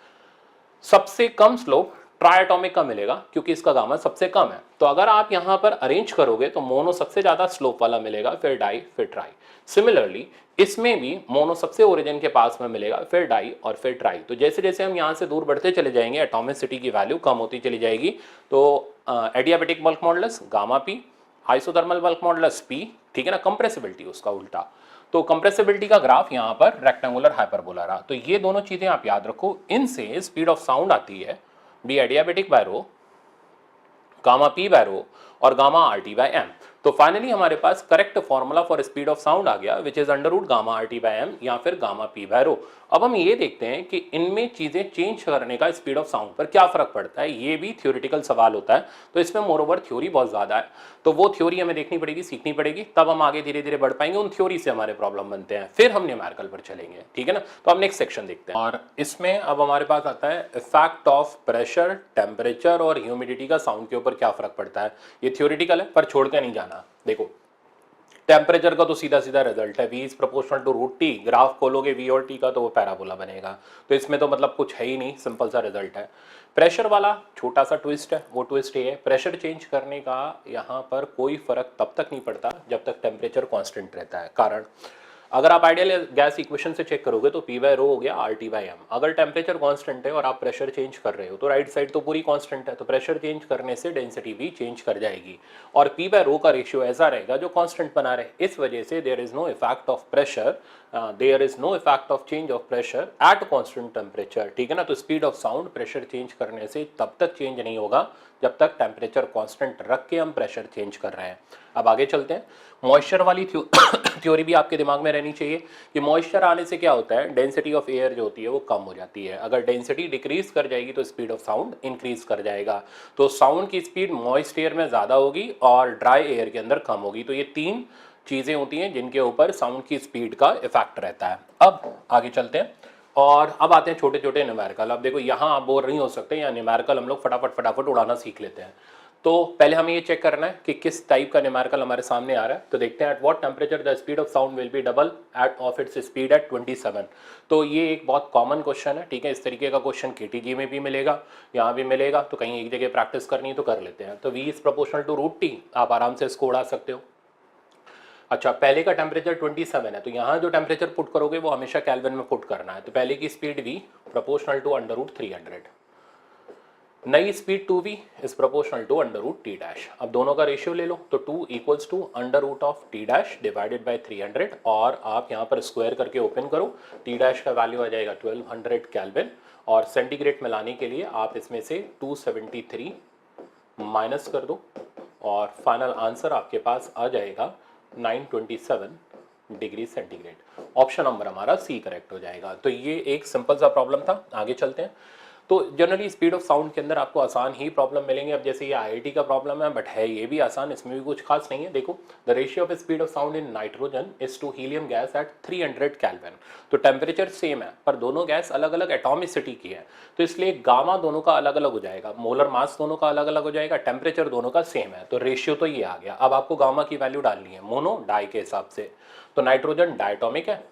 सबसे कम स्लोप ट्राइएटॉमिक का मिलेगा क्योंकि इसका गामा सबसे कम है। तो अगर आप यहां पर अरेंज करोगे तो मोनो सबसे ज्यादा स्लोप वाला मिलेगा, फिर डाई, फिर ट्राई। सिमिलरली इसमें भी मोनो सबसे ओरिजिन के पास में मिलेगा, फिर डाई और फिर ट्राई। तो जैसे जैसे हम यहां से दूर बढ़ते चले जाएंगे एटॉमिसिटी की वैल्यू कम होती चली जाएगी। तो adiabatic bulk modulus gamma P, isothermal bulk modulus P, ठीक है ना, कंप्रेसिबिलिटी उसका उल्टा। तो कंप्रेसिबिलिटी का ग्राफ यहाँ पर रेक्टेंगुलर हाइपरबोला रहा। तो ये दोनों चीजें आप याद रखो, इनसे स्पीड ऑफ साउंड आती है the adiabatic by rho, gamma p by rho और gamma r t by m. तो फाइनली हमारे पास correct formula for speed of sound आ गया, which is under root gamma r t by m या फिर गामा पी बाय रो। अब हम ये देखते हैं कि इनमें चीजें चेंज करने का स्पीड ऑफ साउंड पर क्या फर्क पड़ता है। ये भी थ्योरेटिकल सवाल होता है, तो इसमें मोर ओवर थ्योरी बहुत ज्यादा है, तो वो थ्योरी हमें देखनी पड़ेगी, सीखनी पड़ेगी, तब हम आगे धीरे धीरे बढ़ पाएंगे। उन थ्योरी से हमारे प्रॉब्लम बनते हैं, फिर हम न्यूमेरिकल पर चलेंगे, ठीक है ना। तो हम नेक्स्ट सेक्शन देखते हैं, और इसमें अब हमारे पास आता है इफेक्ट ऑफ प्रेशर, टेम्परेचर और ह्यूमिडिटी का साउंड के ऊपर क्या फर्क पड़ता है। ये थ्योरेटिकल है पर छोड़ के नहीं जाना। देखो टेम्परेचर का तो सीधा सीधा रिजल्ट है, v is proportional to root T. Graph खोलोगे v और t का तो वो पैराबोला बनेगा, तो इसमें तो मतलब कुछ है ही नहीं, सिंपल सा रिजल्ट है। प्रेशर वाला छोटा सा ट्विस्ट है, वो ट्विस्ट ये है, प्रेशर चेंज करने का यहाँ पर कोई फर्क तब तक नहीं पड़ता जब तक टेम्परेचर कांस्टेंट रहता है। कारण अगर आप आइडियल गैस इक्वेशन से चेक करोगे तो पी बाय रो हो गया आर टी बाय एम। अगर टेम्परेचर कांस्टेंट है और आप प्रेशर चेंज कर रहे हो तो राइट साइड तो पूरी कांस्टेंट है, तो प्रेशर चेंज करने से डेंसिटी भी चेंज कर जाएगी, और पी बाय रो का रेशियो ऐसा रहेगा जो कांस्टेंट बना रहे। इस वजह से there is no effect of pressure, there is no effect of change of pressure at constant temperature, ठीक है ना। तो speed of sound pressure change करने से तब तक चेंज नहीं होगा जब तक टेम्परेचर कांस्टेंट रख के हम प्रेशर चेंज कर रहे हैं। अब आगे चलते हैं, मॉइस्चर वाली थ्योरी भी आपके दिमाग में रहनी चाहिए कि मॉइस्चर आने से क्या होता है, डेंसिटी ऑफ एयर जो होती है वो कम हो जाती है। अगर डेंसिटी डिक्रीज कर जाएगी तो स्पीड ऑफ साउंड इंक्रीज कर जाएगा। तो साउंड की स्पीड मॉइस्ट एयर में ज़्यादा होगी और ड्राई एयर के अंदर कम होगी। तो ये तीन चीज़ें होती हैं जिनके ऊपर साउंड की स्पीड का इफेक्ट रहता है। अब आगे चलते हैं और अब आते हैं छोटे छोटे न्यूमेरिकल। अब देखो यहाँ आप बोर नहीं हो सकते, यहाँ न्यूमेरिकल हम लोग फटाफट उड़ाना सीख लेते हैं। तो पहले हमें ये चेक करना है कि किस टाइप का न्यूमेरिकल हमारे सामने आ रहा है। तो देखते हैं, at what temperature the speed of sound will be double at of its speed at 27। तो ये एक बहुत कॉमन क्वेश्चन है, ठीक है। इस तरीके का क्वेश्चन केटीजी में भी मिलेगा, यहाँ भी मिलेगा, तो कहीं एक जगह प्रैक्टिस करनी है तो कर लेते हैं। तो v is proportional to root t, आप आराम से इसको उड़ा सकते हो। अच्छा, पहले का टेम्परेचर 27 है, तो यहाँ जो टेम्परेचर पुट करोगे वो हमेशा केल्विन में पुट करना है। तो पहले की speed v proportional to under root 300, नई speed 2v is proportional to under root t dash. अब दोनों का रेशियो ले लो, तो 2 equals to under root of t dash divided by 300, और आप यहाँ पर स्क्वायर करके ओपन करो, टी डैश का वैल्यू आ जाएगा 1200 केल्विन, और सेंटीग्रेड में लाने के लिए आप इसमें से 273 माइनस कर दो, और फाइनल आंसर आपके पास आ जाएगा 927 डिग्री सेंटीग्रेड। ऑप्शन नंबर हमारा सी करेक्ट हो जाएगा। तो ये एक सिंपल सा प्रॉब्लम था। आगे चलते हैं। तो जनरली स्पीड ऑफ साउंड के अंदर आपको आसान ही प्रॉब्लम मिलेंगे। अब जैसे ये आईआईटी का प्रॉब्लम है, बट है ये भी आसान, इसमें भी कुछ खास नहीं है। देखो, the ratio of speed of sound in nitrogen is to helium gas at 300 kelvin. तो टेम्परेचर सेम है पर दोनों गैस अलग अलग एटॉमिसिटी की है, तो इसलिए गामा दोनों का अलग अलग हो जाएगा, मोलर मास दोनों का अलग अलग हो जाएगा, टेम्परेचर दोनों का सेम है, तो रेशियो तो ये आ गया। अब आपको गामा की वैल्यू डालनी है मोनो डाई के हिसाब से। तो नाइट्रोजन डायटोमिक है,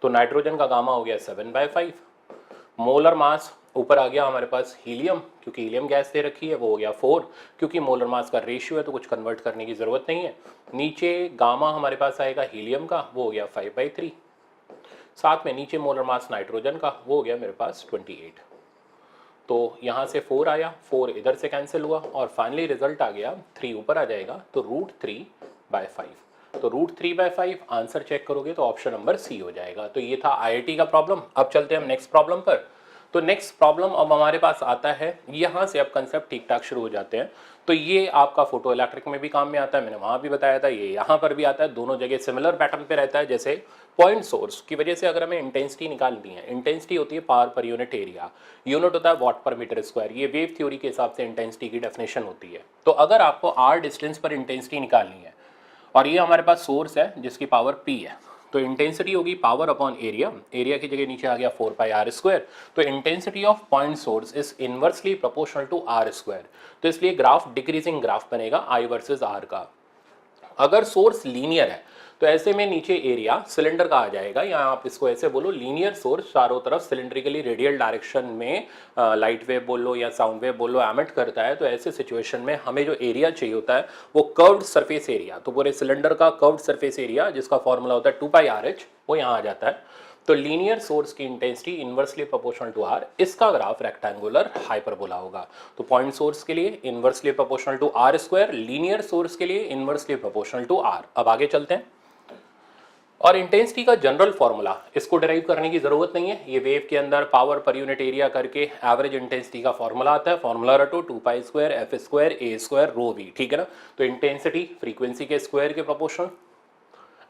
तो नाइट्रोजन का गामा हो गया 7/5। मोलर मास ऊपर आ गया हमारे पास हीलियम, क्योंकि हीलियम गैस दे रखी है, वो हो गया 4, क्योंकि मोलर मास का रेशियो है तो कुछ कन्वर्ट करने की जरूरत नहीं है। नीचे गामा हमारे पास आएगा हीलियम का, वो हो गया 5/3। साथ में नीचे मोलर मास नाइट्रोजन का, वो हो गया मेरे पास 28। तो यहाँ से 4 आया, 4 इधर से कैंसिल हुआ, और फाइनली रिजल्ट आ गया 3 ऊपर आ जाएगा, तो √3/5। तो √3/5 आंसर चेक करोगे तो ऑप्शन नंबर सी हो जाएगा। तो ये था आईआईटी का प्रॉब्लम। अब चलते हैं हम नेक्स्ट प्रॉब्लम पर। तो नेक्स्ट प्रॉब्लम अब हमारे पास आता है, यहाँ से अब कंसेप्ट ठीक ठाक शुरू हो जाते हैं। तो ये आपका फोटो इलेक्ट्रिक में भी काम में आता है, मैंने वहाँ भी बताया था, ये यहाँ पर भी आता है, दोनों जगह सिमिलर पैटर्न पे रहता है। जैसे पॉइंट सोर्स की वजह से अगर हमें इंटेंसिटी निकालनी है, इंटेंसिटी होती है power per unit area, unit होता है वॉट पर मीटर स्क्वायर, ये वेव थ्योरी के हिसाब से इंटेंसिटी की डेफिनेशन होती है। तो अगर आपको r डिस्टेंस पर इंटेंसिटी निकालनी है, और ये हमारे पास सोर्स है जिसकी पावर p है, तो इंटेंसिटी होगी पावर अपॉन एरिया, एरिया की जगह नीचे आ गया 4πr²। तो intensity of point source is inversely proportional to r²। तो इसलिए ग्राफ डिक्रीजिंग ग्राफ बनेगा I वर्सेस r का। अगर सोर्स लीनियर है तो ऐसे में नीचे एरिया सिलेंडर का आ जाएगा, या आप इसको ऐसे बोलो लीनियर सोर्स चारों तरफ सिलेंड्रिकली रेडियल डायरेक्शन में लाइट वेव बोल लो या साउंड वेव बोल लो एमिट करता है। तो ऐसे सिचुएशन में हमें जो एरिया चाहिए होता है वो कर्व्ड सरफेस एरिया, तो पूरे सिलेंडर का कर्व्ड सरफेस एरिया जिसका फॉर्मूला होता है 2πRh, वो यहाँ आ जाता है। तो लीनियर सोर्स की intensity inversely proportional to r, इसका ग्राफ रेक्टेंगुलर हाइपरबोला होगा। तो पॉइंट सोर्स के लिए inversely proportional to r square, linear source के लिए इनवर्सली प्रोपोर्शनल टू आर। अब आगे चलते हैं, और इंटेंसिटी का जनरल फॉर्मूला इसको डिराइव करने की जरूरत नहीं है, ये वेव के अंदर पावर पर यूनिट एरिया करके एवरेज इंटेंसिटी का फॉर्मूला आता है, फॉर्मूला रटो 2π² f² a² ρv, ठीक है ना। तो इंटेंसिटी फ्रीक्वेंसी के स्क्वायर के प्रोपोर्शनल,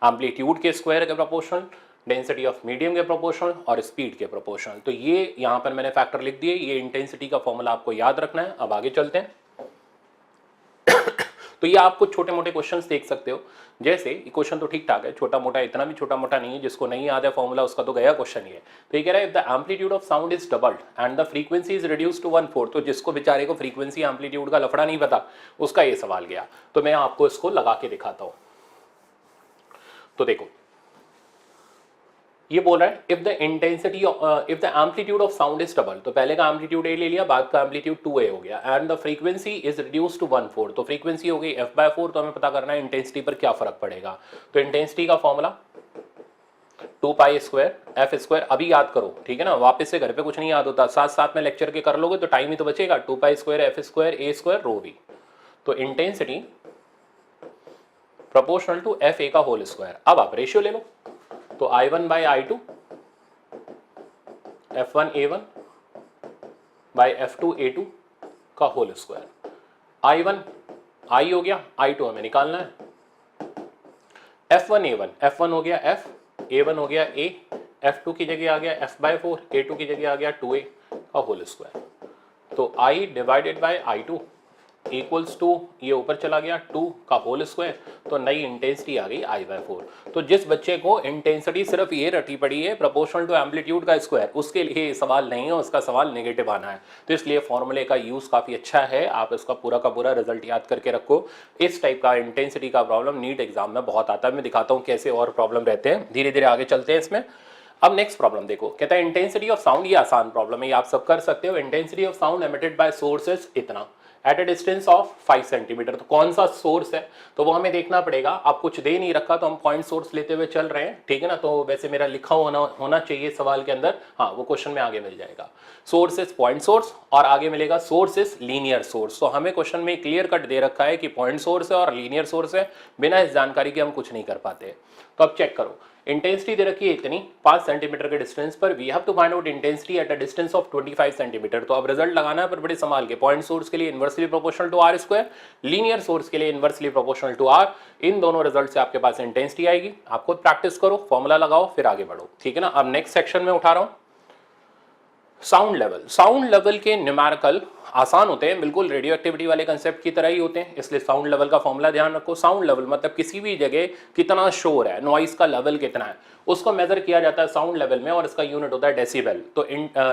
एम्पलीट्यूड के स्क्वायर के प्रोपोर्शनल, डेंसिटी ऑफ मीडियम के प्रोपोर्शनल और स्पीड के प्रोपोर्शनल। तो ये यहाँ पर मैंने फैक्टर लिख दिए, ये इंटेंसिटी का फॉर्मूला आपको याद रखना है। अब आगे चलते हैं। तो ये आप कुछ छोटे मोटे क्वेश्चंस देख सकते हो, जैसे ये क्वेश्चन तो ठीक ठाक है, छोटा मोटा इतना भी छोटा मोटा नहीं है, जिसको नहीं याद है फॉर्मूला उसका तो गया क्वेश्चन ये। तो ये कह रहा है if the amplitude of sound is doubled and the frequency is reduced to 1/4, तो जिसको बेचारे को फ्रीक्वेंसी एम्पलीट्यूड का लफड़ा नहीं पता उसका ये सवाल गया। तो मैं आपको इसको लगा के दिखाता हूं। तो देखो ये बोल रहा है if the intensity if the amplitude of sound is double, तो पहले का एम्पलीट्यूड ए ले लिया, बाद का एम्पलीट्यूड 2a हो गया, and the frequency is reduced to 1/4, तो फ्रीक्वेंसी हो गई f/4। तो हमें पता करना है इंटेंसिटी पर क्या फर्क पड़ेगा। तो इंटेंसिटी का फॉर्मूला 2π² f², अभी याद करो ठीक है ना, वापस से घर पे कुछ नहीं याद होता, साथ साथ में लेक्चर के कर लोगे तो टाइम ही तो बचेगा। 2π² f² a² ρv, तो इंटेंसिटी प्रोपोर्शनल टू fa का होल स्क्वायर। अब आप रेशियो ले लो, तो I1/I2 F1A1 बाई F2A2 का होल स्क्वायर। I1 I हो गया, I2 हमें निकालना है। F1A1 F1 हो गया F, A1 हो गया A, F2 की जगह आ गया F/4, A2 की जगह आ गया 2A का होल स्क्वायर। तो I divided by I2 equals to, ये ऊपर चला गया 2 का होल स्क्वायर, तो नई इंटेंसिटी आ गई I/4। तो जिस बच्चे को इंटेंसिटी सिर्फ ये रटी पड़ी है प्रोपोर्शनल टू एम्पलीट्यूड का स्क्वायर, उसके लिए ये सवाल नहीं है, उसका सवाल नेगेटिव आना है। तो इसलिए फॉर्मूले का यूज काफी अच्छा है, आप इसका पूरा का पूरा रिजल्ट याद करके रखो। इस टाइप का इंटेंसिटी का प्रॉब्लम नीट एग्जाम में बहुत आता है, मैं दिखाता हूँ कैसे और प्रॉब्लम रहते हैं। धीरे धीरे आगे चलते हैं इसमें। अब नेक्स्ट प्रॉब्लम देखो, कहता है इंटेंसिटी ऑफ साउंड, ये आसान प्रॉब्लम है, ये आप सब कर सकते हो। Intensity of sound emitted by sources इतना at a distance of 5 centimetre. तो कौन सा सोर्स है तो वो हमें देखना पड़ेगा। आप कुछ दे नहीं रखा तो हम पॉइंट सोर्स लेते हुए चल रहे हैं, ठीक है ना। तो वैसे मेरा लिखा होना चाहिए सवाल के अंदर, हाँ वो क्वेश्चन में आगे मिल जाएगा। सोर्स इज पॉइंट सोर्स और आगे मिलेगा सोर्स इज लीनियर सोर्स। तो हमें क्वेश्चन में क्लियर कट दे रखा है कि पॉइंट सोर्स है और लीनियर सोर्स है, बिना इस जानकारी के हम कुछ नहीं कर पाते। तो अब चेक करो, इंटेंसिटी दे रखी है इतनी 5 सेंटीमीटर के डिस्टेंस पर, we have to find out intensity at a distance of 25 centimetre. तो अब रिजल्ट लगाना है पर बड़े संभाल के। पॉइंट सोर्स के लिए inversely proportional to r², linear source के लिए इनवर्सली प्रोपोर्शनल टू r। इन दोनों रिजल्ट से आपके पास इंटेंसिटी आएगी। आप खुद प्रैक्टिस करो, फॉर्मूला लगाओ, फिर आगे बढ़ो, ठीक है ना। अब नेक्स्ट सेक्शन में उठा रहा हूं साउंड लेवल। साउंड लेवल के न्यूमेरिकल आसान होते हैं, बिल्कुल रेडियो एक्टिविटी वाले कंसेप्ट की तरह ही होते हैं, इसलिए साउंड लेवल का फॉर्मूला ध्यान रखो। साउंड लेवल मतलब किसी भी जगह कितना शोर है, नॉइस का लेवल कितना है, उसको मेजर किया जाता है साउंड लेवल में, और इसका यूनिट होता है डेसिबल। तो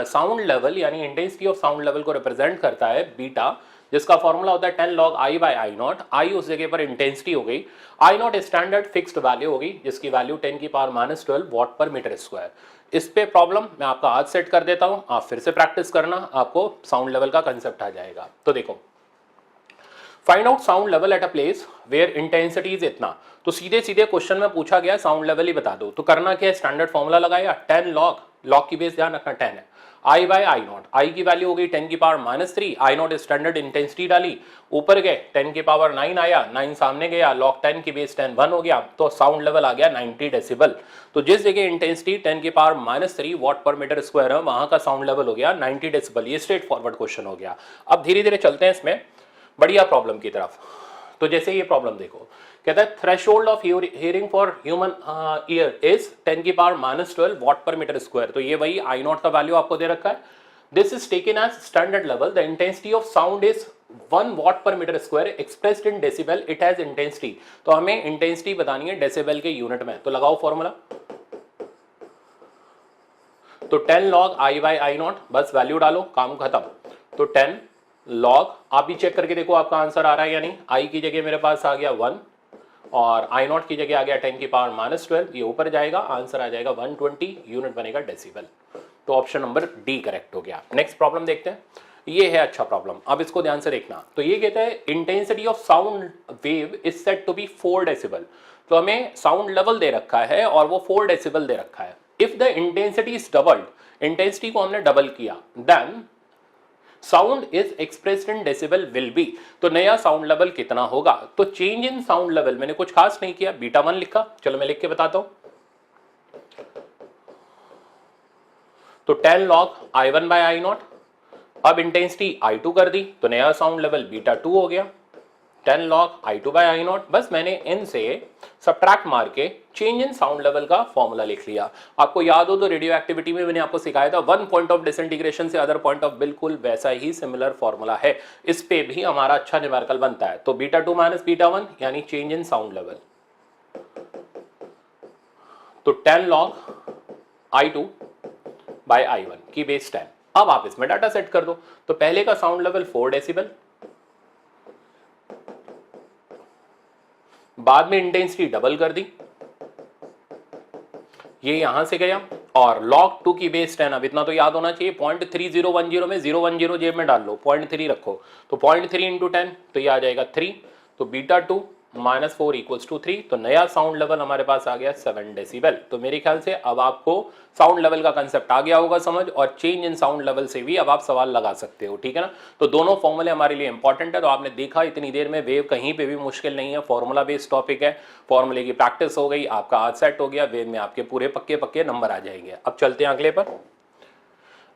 साउंड लेवल यानी इंटेंसिटी ऑफ साउंड लेवल को रिप्रेजेंट करता है बीटा, जिसका फॉर्मूला होता है 10 log I by I0। I उस जगह पर इंटेंसिटी हो गई, I0 स्टैंडर्ड फिक्स्ड वैल्यू होगी जिसकी value 10⁻12 what per metre square. इस पे प्रॉब्लम मैं आपका आज सेट कर देता हूं, आप फिर से प्रैक्टिस करना, आपको साउंड लेवल का कंसेप्ट आ जाएगा। तो देखो, find out sound level at a place where intensity is इतना। तो सीधे सीधे क्वेश्चन में पूछा गया साउंड लेवल ही बता दो, तो करना क्या है, स्टैंडर्ड फॉर्मूला लगाया 10 log की बेस ध्यान रखना 10 है, I by I0, I की वैल्यू हो गई 10⁻³ I0 स्टैंडर्ड इंटेंसिटी डाली, ऊपर गए 10⁹ आया, 9 सामने गया, log 10 की बेस 10 1 हो गया, तो साउंड लेवल आ गया 90 डेसिबल। तो जिस जगह intensity 10⁻³ what per metre square है, वहां का साउंड लेवल हो गया 90 डेसिबल। ये स्ट्रेट फॉरवर्ड क्वेश्चन हो गया। अब धीरे धीरे चलते हैं इसमें बढ़िया प्रॉब्लम की तरफ। तो जैसे ये प्रॉब्लम देखो, कहता है threshold of hearing for human ear is 10⁻12 what per metre square. तो ये वही I0 का वैल्यू आपको दे रखा है। This is taken as standard level, the intensity of sound is 1 watt per metre square expressed in decibel, it has intensity. तो हमें इंटेंसिटी बतानी है डेसिबल के यूनिट में, तो लगाओ फॉर्मूला। तो 10 log I by I0, बस वैल्यू डालो, काम खत्म। तो 10 log, आप भी चेक करके देखो आपका आंसर आ रहा है या नहीं। I की जगह मेरे पास आ गया 1 और आई नॉट की जगह आ गया 10 की पावर -12, ये ऊपर जाएगा, आंसर आ जाएगा 120, यूनिट बनेगा डेसिबल। तो ऑप्शन नंबर डी करेक्ट हो गया। नेक्स्ट प्रॉब्लम देखते हैं, ये है अच्छा प्रॉब्लम, अब इसको ध्यान से देखना। तो ये कहता है intensity of sound wave is set to be 4 decibel. तो हमें साउंड लेवल दे रखा है और वो 4 डेसिबल दे रखा है। If the intensity is doubled, intensity को हमने डबल किया, then sound is expressed in decibel will be. तो नया साउंड लेवल कितना होगा? तो चेंज इन साउंड लेवल मैंने कुछ खास नहीं किया, बीटा 1 लिखा। चलो मैं लिख के बताता हूं। तो 10 log I1 by I0। अब इंटेंसिटी I2 कर दी तो नया साउंड लेवल बीटा 2 हो गया, 10 log I2 by I0। बस मैंने इन से सब्ट्रैक्ट मार के चेंज इन साउंड लेवल का फॉर्मूला लिख लिया। आपको याद हो तो रेडियो एक्टिविटी में मैंने आपको सिखाया था 1 पॉइंट ऑफ डिसइंटीग्रेशन से अदर पॉइंट ऑफ, बिल्कुल वैसा ही सिमिलर फॉर्मूला है। इस पे भी हमारा अच्छा न्यूमेरिकल बनता है। तो बीटा 2 माइनस बीटा 1 यानी चेंज इन साउंड लेवल। तो 10 log I2 by I1 की बेस 10। अब आप इसमें डाटा सेट कर दो। तो पहले का साउंड लेवल 4 डेसिबल, बाद में इंटेंसिटी डबल कर दी, ये यहां से गया, और log 2 की बेस 10। अब इतना तो याद होना चाहिए, 0.3010 में 010 जेब में डाल लो, 0.3 रखो, तो 0.3 इंटू 10 तो ये आ जाएगा 3। तो बीटा 2 -4 इक्वल्स टू 3। तो नया साउंड लेवल हमारे पास आ गया 7 डेसिबल। तो मेरे ख्याल से अब आपको साउंड लेवल का कंसेप्ट आ गया होगा समझ, और चेंज इन साउंड लेवल से भी अब आप सवाल लगा सकते हो, ठीक है ना। तो दोनों फॉर्मूले हमारे लिए इंपॉर्टेंट है। तो आपने देखा इतनी देर में वेव कहीं पे भी मुश्किल नहीं है, फॉर्मूला बेस्ड टॉपिक है, फॉर्मूले की प्रैक्टिस हो गई, आपका हाथ सेट हो गया, वेव में आपके पूरे पक्के पक्के नंबर आ जाएंगे। अब चलते हैं अगले पर।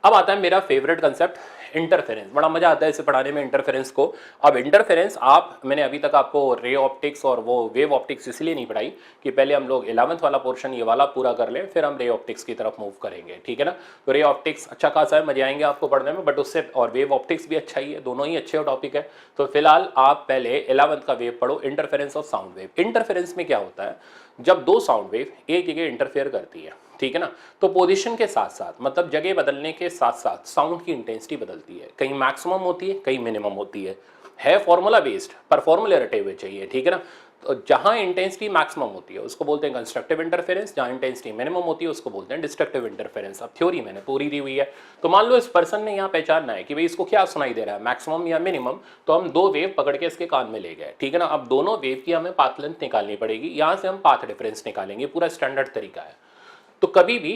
अब आता है मेरा फेवरेट कंसेप्ट, इंटरफेरेंस। बड़ा मजा आता है इसे पढ़ाने में, इंटरफेरेंस को। अब इंटरफेरेंस मैंने अभी तक आपको रे ऑप्टिक्स और वो वेव ऑप्टिक्स इसलिए नहीं पढ़ाई कि पहले हम लोग 11th वाला पोर्शन ये वाला पूरा कर लें, फिर हम रे ऑप्टिक्स की तरफ मूव करेंगे, ठीक है ना। तो रे ऑप्टिक्स अच्छा खासा है, मजे आएंगे आपको पढ़ने में, बट उससे, और वेव ऑप्टिक्स भी अच्छा ही है, दोनों ही अच्छे टॉपिक है। तो फिलहाल आप पहले 11th का वेव पढ़ो, interference of sound wave. Interference में क्या होता है, जब दो साउंड वेव एक जगह इंटरफेयर करती है, ठीक है ना, तो पोजीशन के साथ साथ, मतलब जगह बदलने के साथ साथ साउंड की इंटेंसिटी बदलती है। कहीं मैक्सिमम होती है, कहीं मिनिमम होती है फॉर्मूला बेस्ड, पर फॉर्मूले रटे हुए चाहिए, ठीक है ना। तो जहां इंटेंसिटी मैक्सिमम होती है उसको बोलते हैं कंस्ट्रक्टिव इंटरफेरेंस, जहां इंटेंसिटी मिनिमम होती है उसको बोलते हैं डिस्ट्रक्टिव इंटरफेरेंस। अब थ्योरी मैंने पूरी दी हुई है। तो मान लो इस पर्सन ने यहाँ पहचानना है कि भाई इसको क्या सुनाई दे रहा है, मैक्सिमम या मिनिमम, तो हम दो वेव पकड़ के इसके कान में ले गए, ठीक है ना। अब दोनों वेव की हमें पाथ लेंथ निकालनी पड़ेगी, यहां से हम पाथ डिफरेंस निकालेंगे, पूरा स्टैंडर्ड तरीका है। तो कभी भी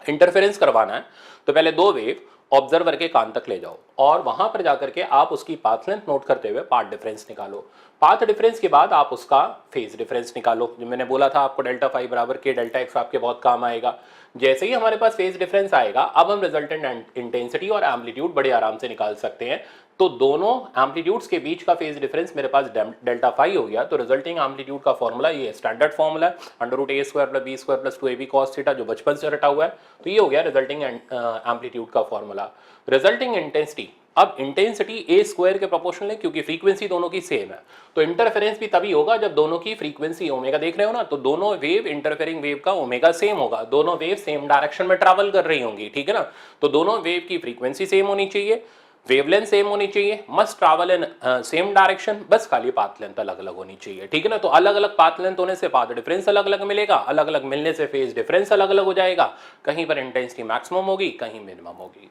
इंटरफेरेंस करवाना है तो पहले दो वेव ऑब्जर्वर के कान तक ले जाओ, और वहां पर जाकर के आप उसकी पाथ लेंथ नोट करते हुए पाथ डिफरेंस निकालो। पाथ डिफरेंस के बाद आप उसका फेज डिफरेंस निकालो। जो मैंने बोला था आपको डेल्टा फाई बराबर के डेल्टा एक्स आपके बहुत काम आएगा। जैसे ही हमारे पास फेज डिफरेंस आएगा, अब हम रिजल्टेंट इंटेंसिटी और एम्पलीट्यूड बड़े आराम से निकाल सकते हैं। तो दोनों एम्पलीट्यूड्स के बीच का फेज डिफरेंस मेरे पास डेल्टा फाई हो गया। तो रिजल्टिंग एम्पलीट्यूड का फॉर्मूला ये स्टैंडर्ड फॉर्मूला है, √a² + b² + 2ab cos theta, जो बचपन से रटा हुआ है। तो ये हो गया रिजल्टिंग एम्पलीट्यूड का फॉर्मूला। रिजल्टिंग इंटेंसिटी, अब इंटेंसिटी a² के प्रोपोर्शनल है क्योंकि फ्रीक्वेंसी दोनों की सेम है। तो इंटरफेरेंस भी तभी होगा जब दोनों की फ्रीक्वेंसी ओमेगा, देख रहे हो ना, तो दोनों वेव, इंटरफेरिंग वेव का ओमेगा सेम होगा, दोनों वेव सेम डायरेक्शन में ट्रैवल कर रही होंगी, ठीक है ना। तो दोनों वेव की फ्रीक्वेंसी सेम होनी चाहिए, वेवलेंथ सेम होनी चाहिए, must travel in same direction, बस खाली पाथ लेंथ अलग अलग होनी चाहिए, ठीक है ना। तो अलग अलग पाथ लेंथ होने से पाथ डिफरेंस अलग अलग मिलेगा, अलग अलग मिलने से फेज डिफरेंस अलग अलग हो जाएगा। कहीं पर इंटेंसिटी मैक्सिमम होगी, कहीं मिनिमम होगी।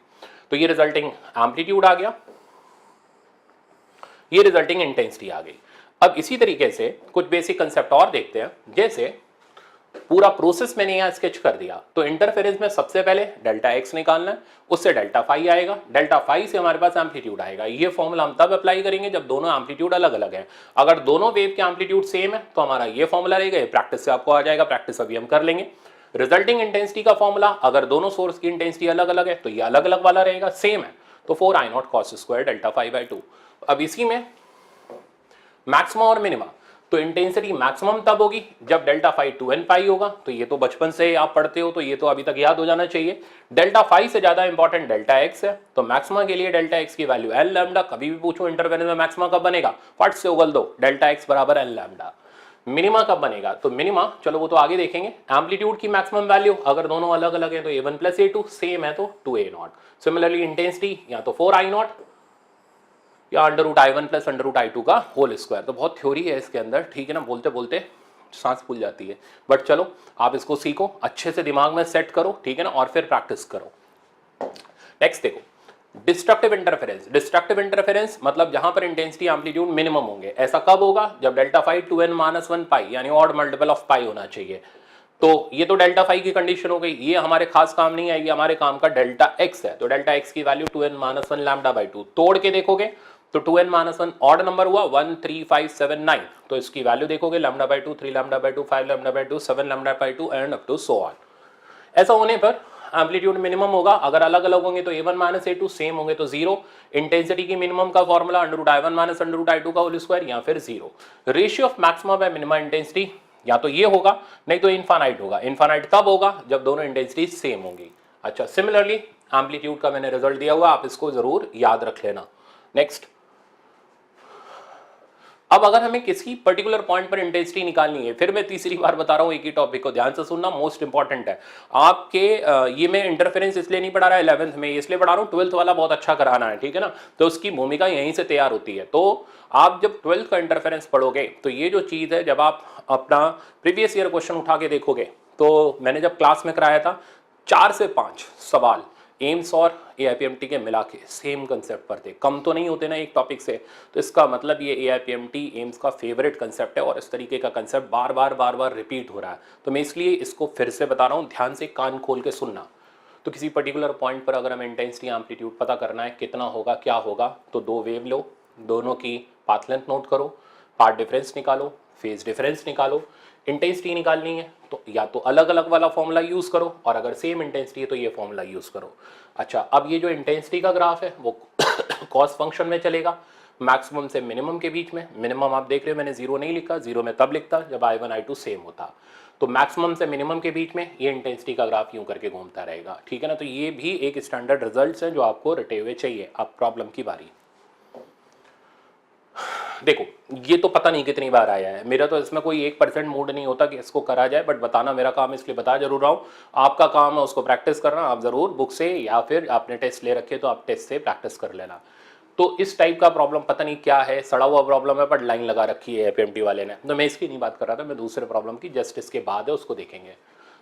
तो ये रिजल्टिंग एम्पलीट्यूड आ गया, ये रिजल्टिंग इंटेंसिटी आ गई। अब इसी तरीके से कुछ बेसिक कंसेप्ट और देखते हैं। जैसे पूरा प्रोसेस मैंने यहां स्केच कर दिया। तो इंटरफेरेंस में सबसे पहले डेल्टा एक्स निकालना है, उससे डेल्टा फाई आएगा, डेल्टा फाई से हमारे पास एम्पलीट्यूड आएगा। ये फॉर्मूला हम तब अप्लाई करेंगे जब दोनों एम्पलीट्यूड अलग अलग है। अगर दोनों वेव के एम्पलीट्यूड सेम है तो हमारा ये फॉर्मूला रहेगा, ये प्रैक्टिस से आपको आ जाएगा, प्रैक्टिस अभी हम कर लेंगे। रिजल्टिंग इंटेंसिटी का फॉर्मूला, अगर दोनों सोर्स की इंटेंसिटी अलग अलग है तो ये अलग अलग वाला रहेगा, सेम है तो 4I0 cos² delta phi by 2। अब इसी में मैक्सिमम और मिनिमम, तो इंटेंसिटी मैक्सिमम तब होगी जब डेल्टा फाई 2n पाई होगा। तो ये तो बचपन से आप पढ़ते हो, तो ये तो अभी तक याद हो जाना चाहिए। डेल्टा फाई से ज्यादा इंपॉर्टेंट डेल्टा एक्स है, तो मैक्सिमा के लिए डेल्टा एक्स की वैल्यू एल लैम्डा। कभी भी पूछो इंटरवेल में मैक्सिमा कब बनेगा, फट से उगल दो, डेल्टा एक्स बराबर एल लैम्डा। मिनिमा कब बनेगा, तो मिनिमा चलो वो तो आगे देखेंगे। एम्पलीट्यूड की मैक्सिमम वैल्यू, अगर दोनों अलग अलग है तो a1 + a2, सेम है तो 2a0। सिमिलरली इंटेंसिटी या तो 4I0 या under root I one plus under root I two का होल स्क्वायर। तो बहुत थ्योरी है इसके अंदर, ठीक है ना, बोलते बोलते सांस फूल जाती है, बट चलो आप इसको सीखो, अच्छे से दिमाग में सेट करो, ठीक है ना, और फिर प्रैक्टिस करो। नेक्स्ट देखो, डिस्ट्रक्टिव इंटरफेरेंस। डिस्ट्रक्टिव इंटरफेरेंस मतलब जहां पर इंटेंसिटी एम्पलीट्यूड मिनिमम होंगे। ऐसा कब होगा? जब डेल्टा फाई 2n-1 पाई यानी ऑड मल्टीपल ऑफ पाई होना चाहिए। तो ये तो डेल्टा फाई की कंडीशन हो गई, ये हमारे खास काम नहीं आएगी, हमारे काम का डेल्टा एक्स है। तो डेल्टा एक्स की वैल्यू 2n-1 लैम्डा बाई 2 तोड़ के देखोगे तो 2n-1 ऑड नंबर हुआ 1 3 5 7 9, तो इसकी वैल्यू देखोगे lambda by 2 3 lambda by 2 5 lambda by 2 7 lambda by 2 and up to so on. ऐसा होने पर एम्पलीट्यूड मिनिमम होगा। अगर अलग अलग होंगे तो a1 माइनस a2, सेम होंगे तो जीरो। इंटेंसिटी की मिनिमम का formula under root I one minus under root I two का होल स्क्वायर या फिर zero. Ratio of maximum by minimum intensity या तो ये होगा, नहीं तो इनफाइनाइट होगा। इनफाइनाइट कब होगा? जब दोनों इंटेंसिटी सेम होंगी। अच्छा, सिमिलरली एम्पलीट्यूड का मैंने रिजल्ट दिया हुआ, आप इसको जरूर याद रख लेना। नेक्स्ट, अब अगर हमें किसी पर्टिकुलर पॉइंट पर इंटेंसिटी निकालनी है, फिर मैं तीसरी बार बता रहा हूं, एक ही टॉपिक को ध्यान से सुनना, मोस्ट इंपॉर्टेंट है आपके। ये मैं इंटरफेरेंस इसलिए नहीं पढ़ा रहा 11th में, इसलिए पढ़ा रहा हूं 12th वाला बहुत अच्छा कराना है, ठीक है ना, तो उसकी भूमिका यहीं से तैयार होती है। तो आप जब 12th का इंटरफेरेंस पढ़ोगे तो ये जो चीज है, जब आप अपना प्रीवियस ईयर क्वेश्चन उठा के देखोगे, तो मैंने जब क्लास में कराया था 4 से 5 सवाल एम्स और एआईपीएमटी के मिला के सेम कंसेप्ट पर थे, कम तो नहीं होते ना एक टॉपिक से। तो इसका मतलब ये एआईपीएमटी एम्स का फेवरेट कंसेप्ट है और इस तरीके का कंसेप्ट बार बार रिपीट हो रहा है। तो मैं इसलिए इसको फिर से बता रहा हूँ, ध्यान से कान खोल के सुनना। तो किसी पर्टिकुलर पॉइंट पर अगर हमें इंटेंसिटी एम्पलीट्यूड पता करना है कितना होगा क्या होगा, तो दो वेव लो, दोनों की पाथ लेंथ नोट करो, पाथ डिफरेंस निकालो, फेज डिफरेंस निकालो। इंटेंसिटी निकालनी है तो या तो अलग अलग वाला फॉर्मूला यूज करो, और अगर सेम इंटेंसिटी है तो ये फॉर्मूला यूज करो। अच्छा, अब ये जो इंटेंसिटी का ग्राफ है वो कॉस फंक्शन में चलेगा, मैक्सिमम से मिनिमम के बीच में। मिनिमम आप देख रहे हो मैंने जीरो नहीं लिखा, जीरो में तब लिखता जब I1 I2 सेम होता। तो मैक्सिमम से मिनिमम के बीच में ये इंटेंसिटी का ग्राफ यूं करके घूमता रहेगा, ठीक है ना। तो ये भी एक स्टैंडर्ड रिजल्ट्स हैं जो आपको रटे हुए चाहिए। अब प्रॉब्लम की बारी देखो, ये तो पता नहीं कितनी बार आया है, मेरा तो इसमें कोई 1% मूड नहीं होता कि इसको करा जाए, बट बताना मेरा काम, इसलिए बता जरूर रहा हूँ। आपका काम है उसको प्रैक्टिस करना, आप जरूर बुक से या फिर आपने टेस्ट ले रखे तो आप टेस्ट से प्रैक्टिस कर लेना। तो इस टाइप का प्रॉब्लम पता नहीं क्या है, सड़ा हुआ प्रॉब्लम है, बट लाइन लगा रखी है एपीएमटी वाले ने। तो मैं इसकी नहीं बात कर रहा था, मैं दूसरे प्रॉब्लम की जस्ट इसके बाद है उसको देखेंगे।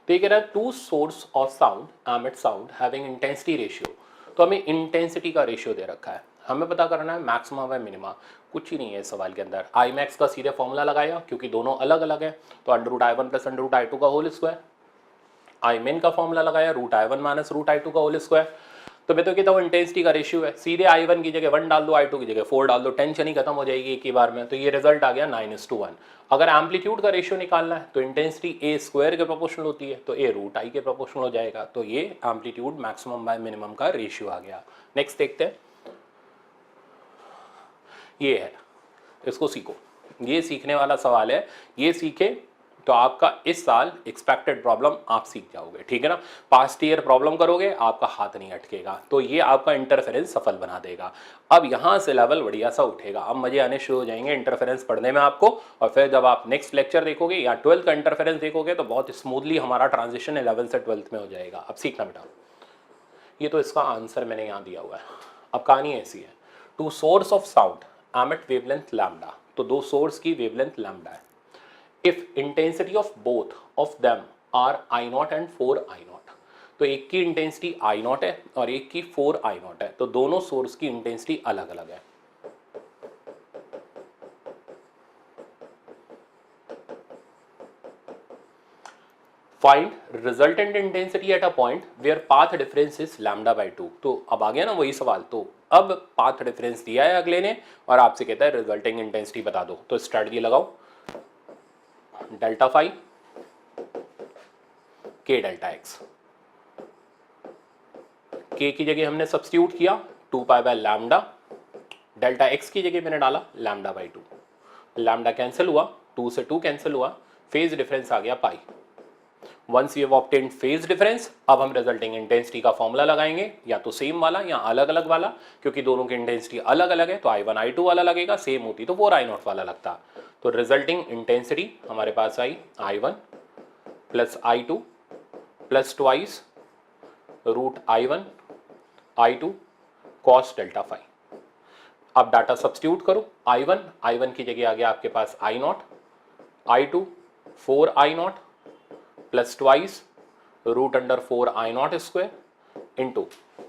तो ये कह रहा है two source of sound emit sound having intensity ratio. तो हमें इंटेंसिटी का रेशियो दे रखा है, हमें पता करना है मैक्सिमम है मिनिमा। कुछ ही नहीं है इस सवाल के अंदर। आई मैक्स का सीधे फॉर्मूला लगाया क्योंकि दोनों अलग अलग है, तो under root I1 plus under root I2 का होल स्क्वायर। आई मेन का फॉर्मूला लगाया root I1 minus root I2 का होल स्क्वायर। तो मैं तो कहता हूँ इंटेंसिटी का रेशियो है, सीधे I1 की जगह 1 डाल दो, I2 की जगह 4 डाल दो, टेंशन ही खत्म हो जाएगी एक ही बार में। तो ये रिजल्ट आ गया 9:1। अगर एम्पलीट्यूड का रेशियो निकालना है तो इंटेंसिटी ए स्क्वायर के प्रोपोर्शनल होती है, तो ए रूट आई के प्रोपोर्शनल हो जाएगा। तो ये एम्पलीट्यूड मैक्सिमम बाय मिनिमम का रेशियो आ गया। नेक्स्ट देखते हैं, ये है, इसको सीखो, ये सीखने वाला सवाल है। ये सीखे तो आपका इस साल एक्सपेक्टेड प्रॉब्लम आप सीख जाओगे, ठीक है ना। पास्ट ईयर प्रॉब्लम करोगे आपका हाथ नहीं अटकेगा, तो ये आपका इंटरफेरेंस सफल बना देगा। अब यहाँ से लेवल बढ़िया सा उठेगा, अब मजे आने शुरू हो जाएंगे इंटरफेरेंस पढ़ने में आपको। और फिर जब आप नेक्स्ट लेक्चर देखोगे या 12th का इंटरफेरेंस देखोगे तो बहुत स्मूथली हमारा ट्रांजिशन 11th से 12th में हो जाएगा। अब सीखना बेटा, ये तो इसका आंसर मैंने यहाँ दिया हुआ है। अब कहानी ऐसी है, two source of sound emit wavelength lambda. तो दो सोर्स की वेवलेंथ लैम्डा है। If intensity of both of them are I0 and 4I0। तो एक की इंटेंसिटी I0 है और एक की 4I0 है, तो दोनों सोर्स की इंटेंसिटी अलग अलग है। Find resultant intensity at a point where path difference is lambda by 2। तो अब आ गया ना वही सवाल। तो अब पाथ डिफरेंस दिया है अगले ने और आपसे कहता है रिजल्टिंग इंटेंसिटी बता दो। तो स्ट्रेटजी लगाओ, डेल्टा फाई के डेल्टा एक्स। के की जगह हमने सब्स्टिट्यूट किया 2 pi by lambda, delta x की जगह मैंने डाला लैम्डा बाई 2। लैम्डा कैंसिल हुआ, 2 से 2 कैंसिल हुआ, फेज डिफरेंस आ गया pi. Once we have obtained phase difference, अब हम रिजल्टिंग इंटेंसिटी का फॉर्मूला लगाएंगे, या तो सेम वाला या अलग अलग वाला, क्योंकि दोनों की इंटेंसिटी अलग अलग है। तो I1 I2 वाला लगेगा, सेम होती तो 4I0 वाला लगता। तो रिजल्टिंग इंटेंसिटी हमारे पास I I1 plus I2 plus twice root I1 I2 cos delta phi. अब डाटा सब्स्टिट्यूट करो, I1 की जगह आ गया आपके पास I0, I2 4I0 plus twice root under 4I0 square into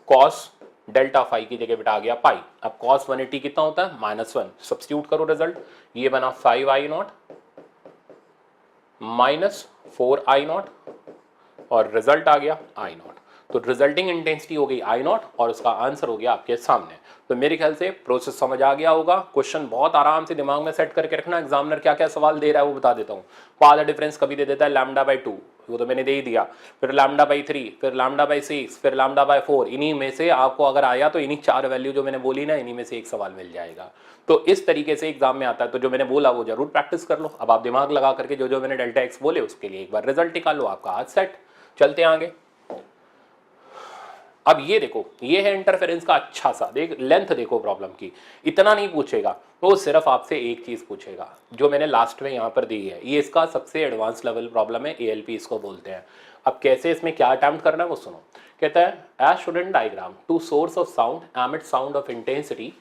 cos delta phi की जगह बेटा आ गया पाई। अब कॉस 180 कितना होता है -1, सब्स्टिट्यूट करो रिजल्ट, ये बना 5I0 माइनस 4I0 और रिजल्ट आ गया I0। तो रिजल्टिंग इंटेंसिटी हो गई I0 और उसका आंसर हो गया आपके सामने। तो मेरे ख्याल से प्रोसेस समझ आ गया होगा। क्वेश्चन बहुत आराम से दिमाग में सेट करके रखना, एग्जामिनर क्या क्या सवाल दे रहा है वो बता देता हूँ। पाथ डिफरेंस कभी दे देता है λ/2, वो तो मैंने दे ही दिया, फिर λ/3, फिर λ/6, फिर λ/4। इन्हीं में से आपको अगर आया तो इन्हीं 4 वैल्यू जो मैंने बोली ना, इन्हीं में से एक सवाल मिल जाएगा। तो इस तरीके से एग्जाम में आता है। तो जो मैंने बोला वो जरूर प्रैक्टिस कर लो। अब आप दिमाग लगा करके जो जो मैंने डेल्टा एक्स बोले उसके लिए एक बार रिजल्ट निकालो, आपका आज सेट। चलते आगे। अब ये देखो, ये है इंटरफेरेंस का अच्छा सा, देख लेंथ देखो प्रॉब्लम की, इतना नहीं पूछेगा वो, सिर्फ आपसे एक चीज पूछेगा जो मैंने लास्ट में यहाँ पर दी है। ये इसका सबसे एडवांस लेवल प्रॉब्लम है, ALP इसको बोलते हैं। अब कैसे इसमें क्या अटेम्प्ट करना है वो सुनो। कहता है as student diagram two source of sound emit sound of intensity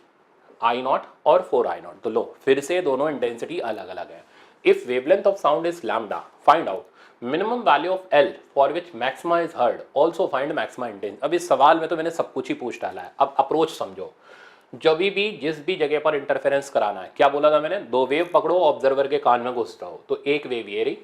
I0 और 4I0। तो लो फिर से दोनों इंटेंसिटी अलग अलग है। If wavelength of sound is lambda, find out minimum value of L for which maxima is heard, also find maxima intense. अब इस सवाल में तो मैंने सब कुछ ही पूछ डाला है। अब अप्रोच समझो, जब भी जिस भी जगह पर इंटरफेरेंस कराना है, क्या बोला था मैंने, 2 वेव पकड़ो, ऑब्जर्वर के कान में घुस रहो। तो एक वेव ये रही,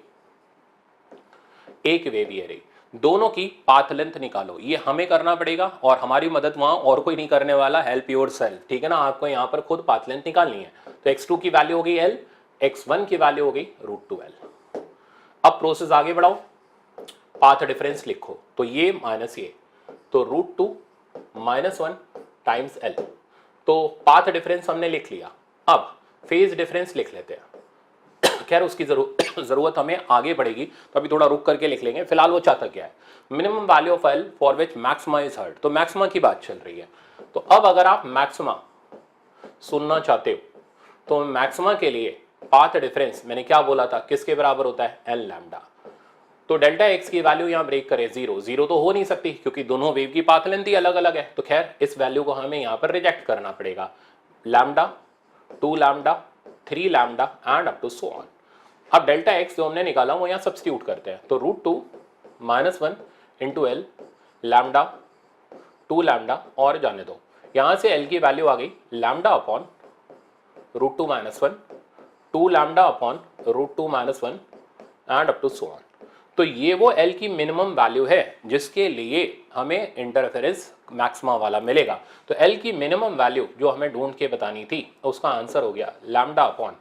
एक वेव ये रही, दोनों की पाथ लेंथ निकालो। ये हमें करना पड़ेगा और हमारी मदद वहां और कोई नहीं करने वाला, हेल्प योर सेल्फ, ठीक है ना। आपको यहाँ पर खुद पाथ लेंथ निकालनी है। तो x2 की वैल्यू हो गई L, x1 की वैल्यू हो गई √2L। अब प्रोसेस आगे बढ़ाओ, पाथ डिफरेंस लिखो। तो ये माइनस ये, तो √2 -1 टाइम्स L। तो पाथ डिफरेंस हमने लिख लिया। अब फेज डिफरेंस लिख लेते हैं। खैर उसकी जरूरत हमें आगे पड़ेगी, तो अभी थोड़ा रुक करके लिख लेंगे। फिलहाल वो चाहता क्या है, minimum value of L for which maxima is heard. तो मैक्सिमा की बात चल रही है। तो अब अगर आप मैक्सिमा सुनना चाहते हो तो मैक्सिमा के लिए पाथ डिफरेंस मैंने क्या बोला था, किसके बराबर होता है, L लैम्डा। तो डेल्टा एक्स की वैल्यू यहां ब्रेक करें, 0 तो हो नहीं सकती क्योंकि दोनों वेव की पाथ लेंथ ही अलग अलग है। तो खैर इस वैल्यू को हमें यहां पर रिजेक्ट करना पड़ेगा, lambda, 2 lambda, 3 lambda and up to so on. अब डेल्टा एक्स जो हमने निकाला वो यहां सब्स्टिट्यूट करते हैं। तो √2 -1 इंटू L लैम्डा, 2 लैम्डा और जाने दो, यहां से L की वैल्यू आ गई lambda upon √2 -1, 2 lambda upon √2 -1 and up to so on. तो ये वो L की मिनिमम वैल्यू है जिसके लिए हमें इंटरफेरेंस मैक्सिमा वाला मिलेगा। तो L की मिनिमम वैल्यू जो हमें ढूंढ के बतानी थी, उसका आंसर हो गया लैम्डा अपॉन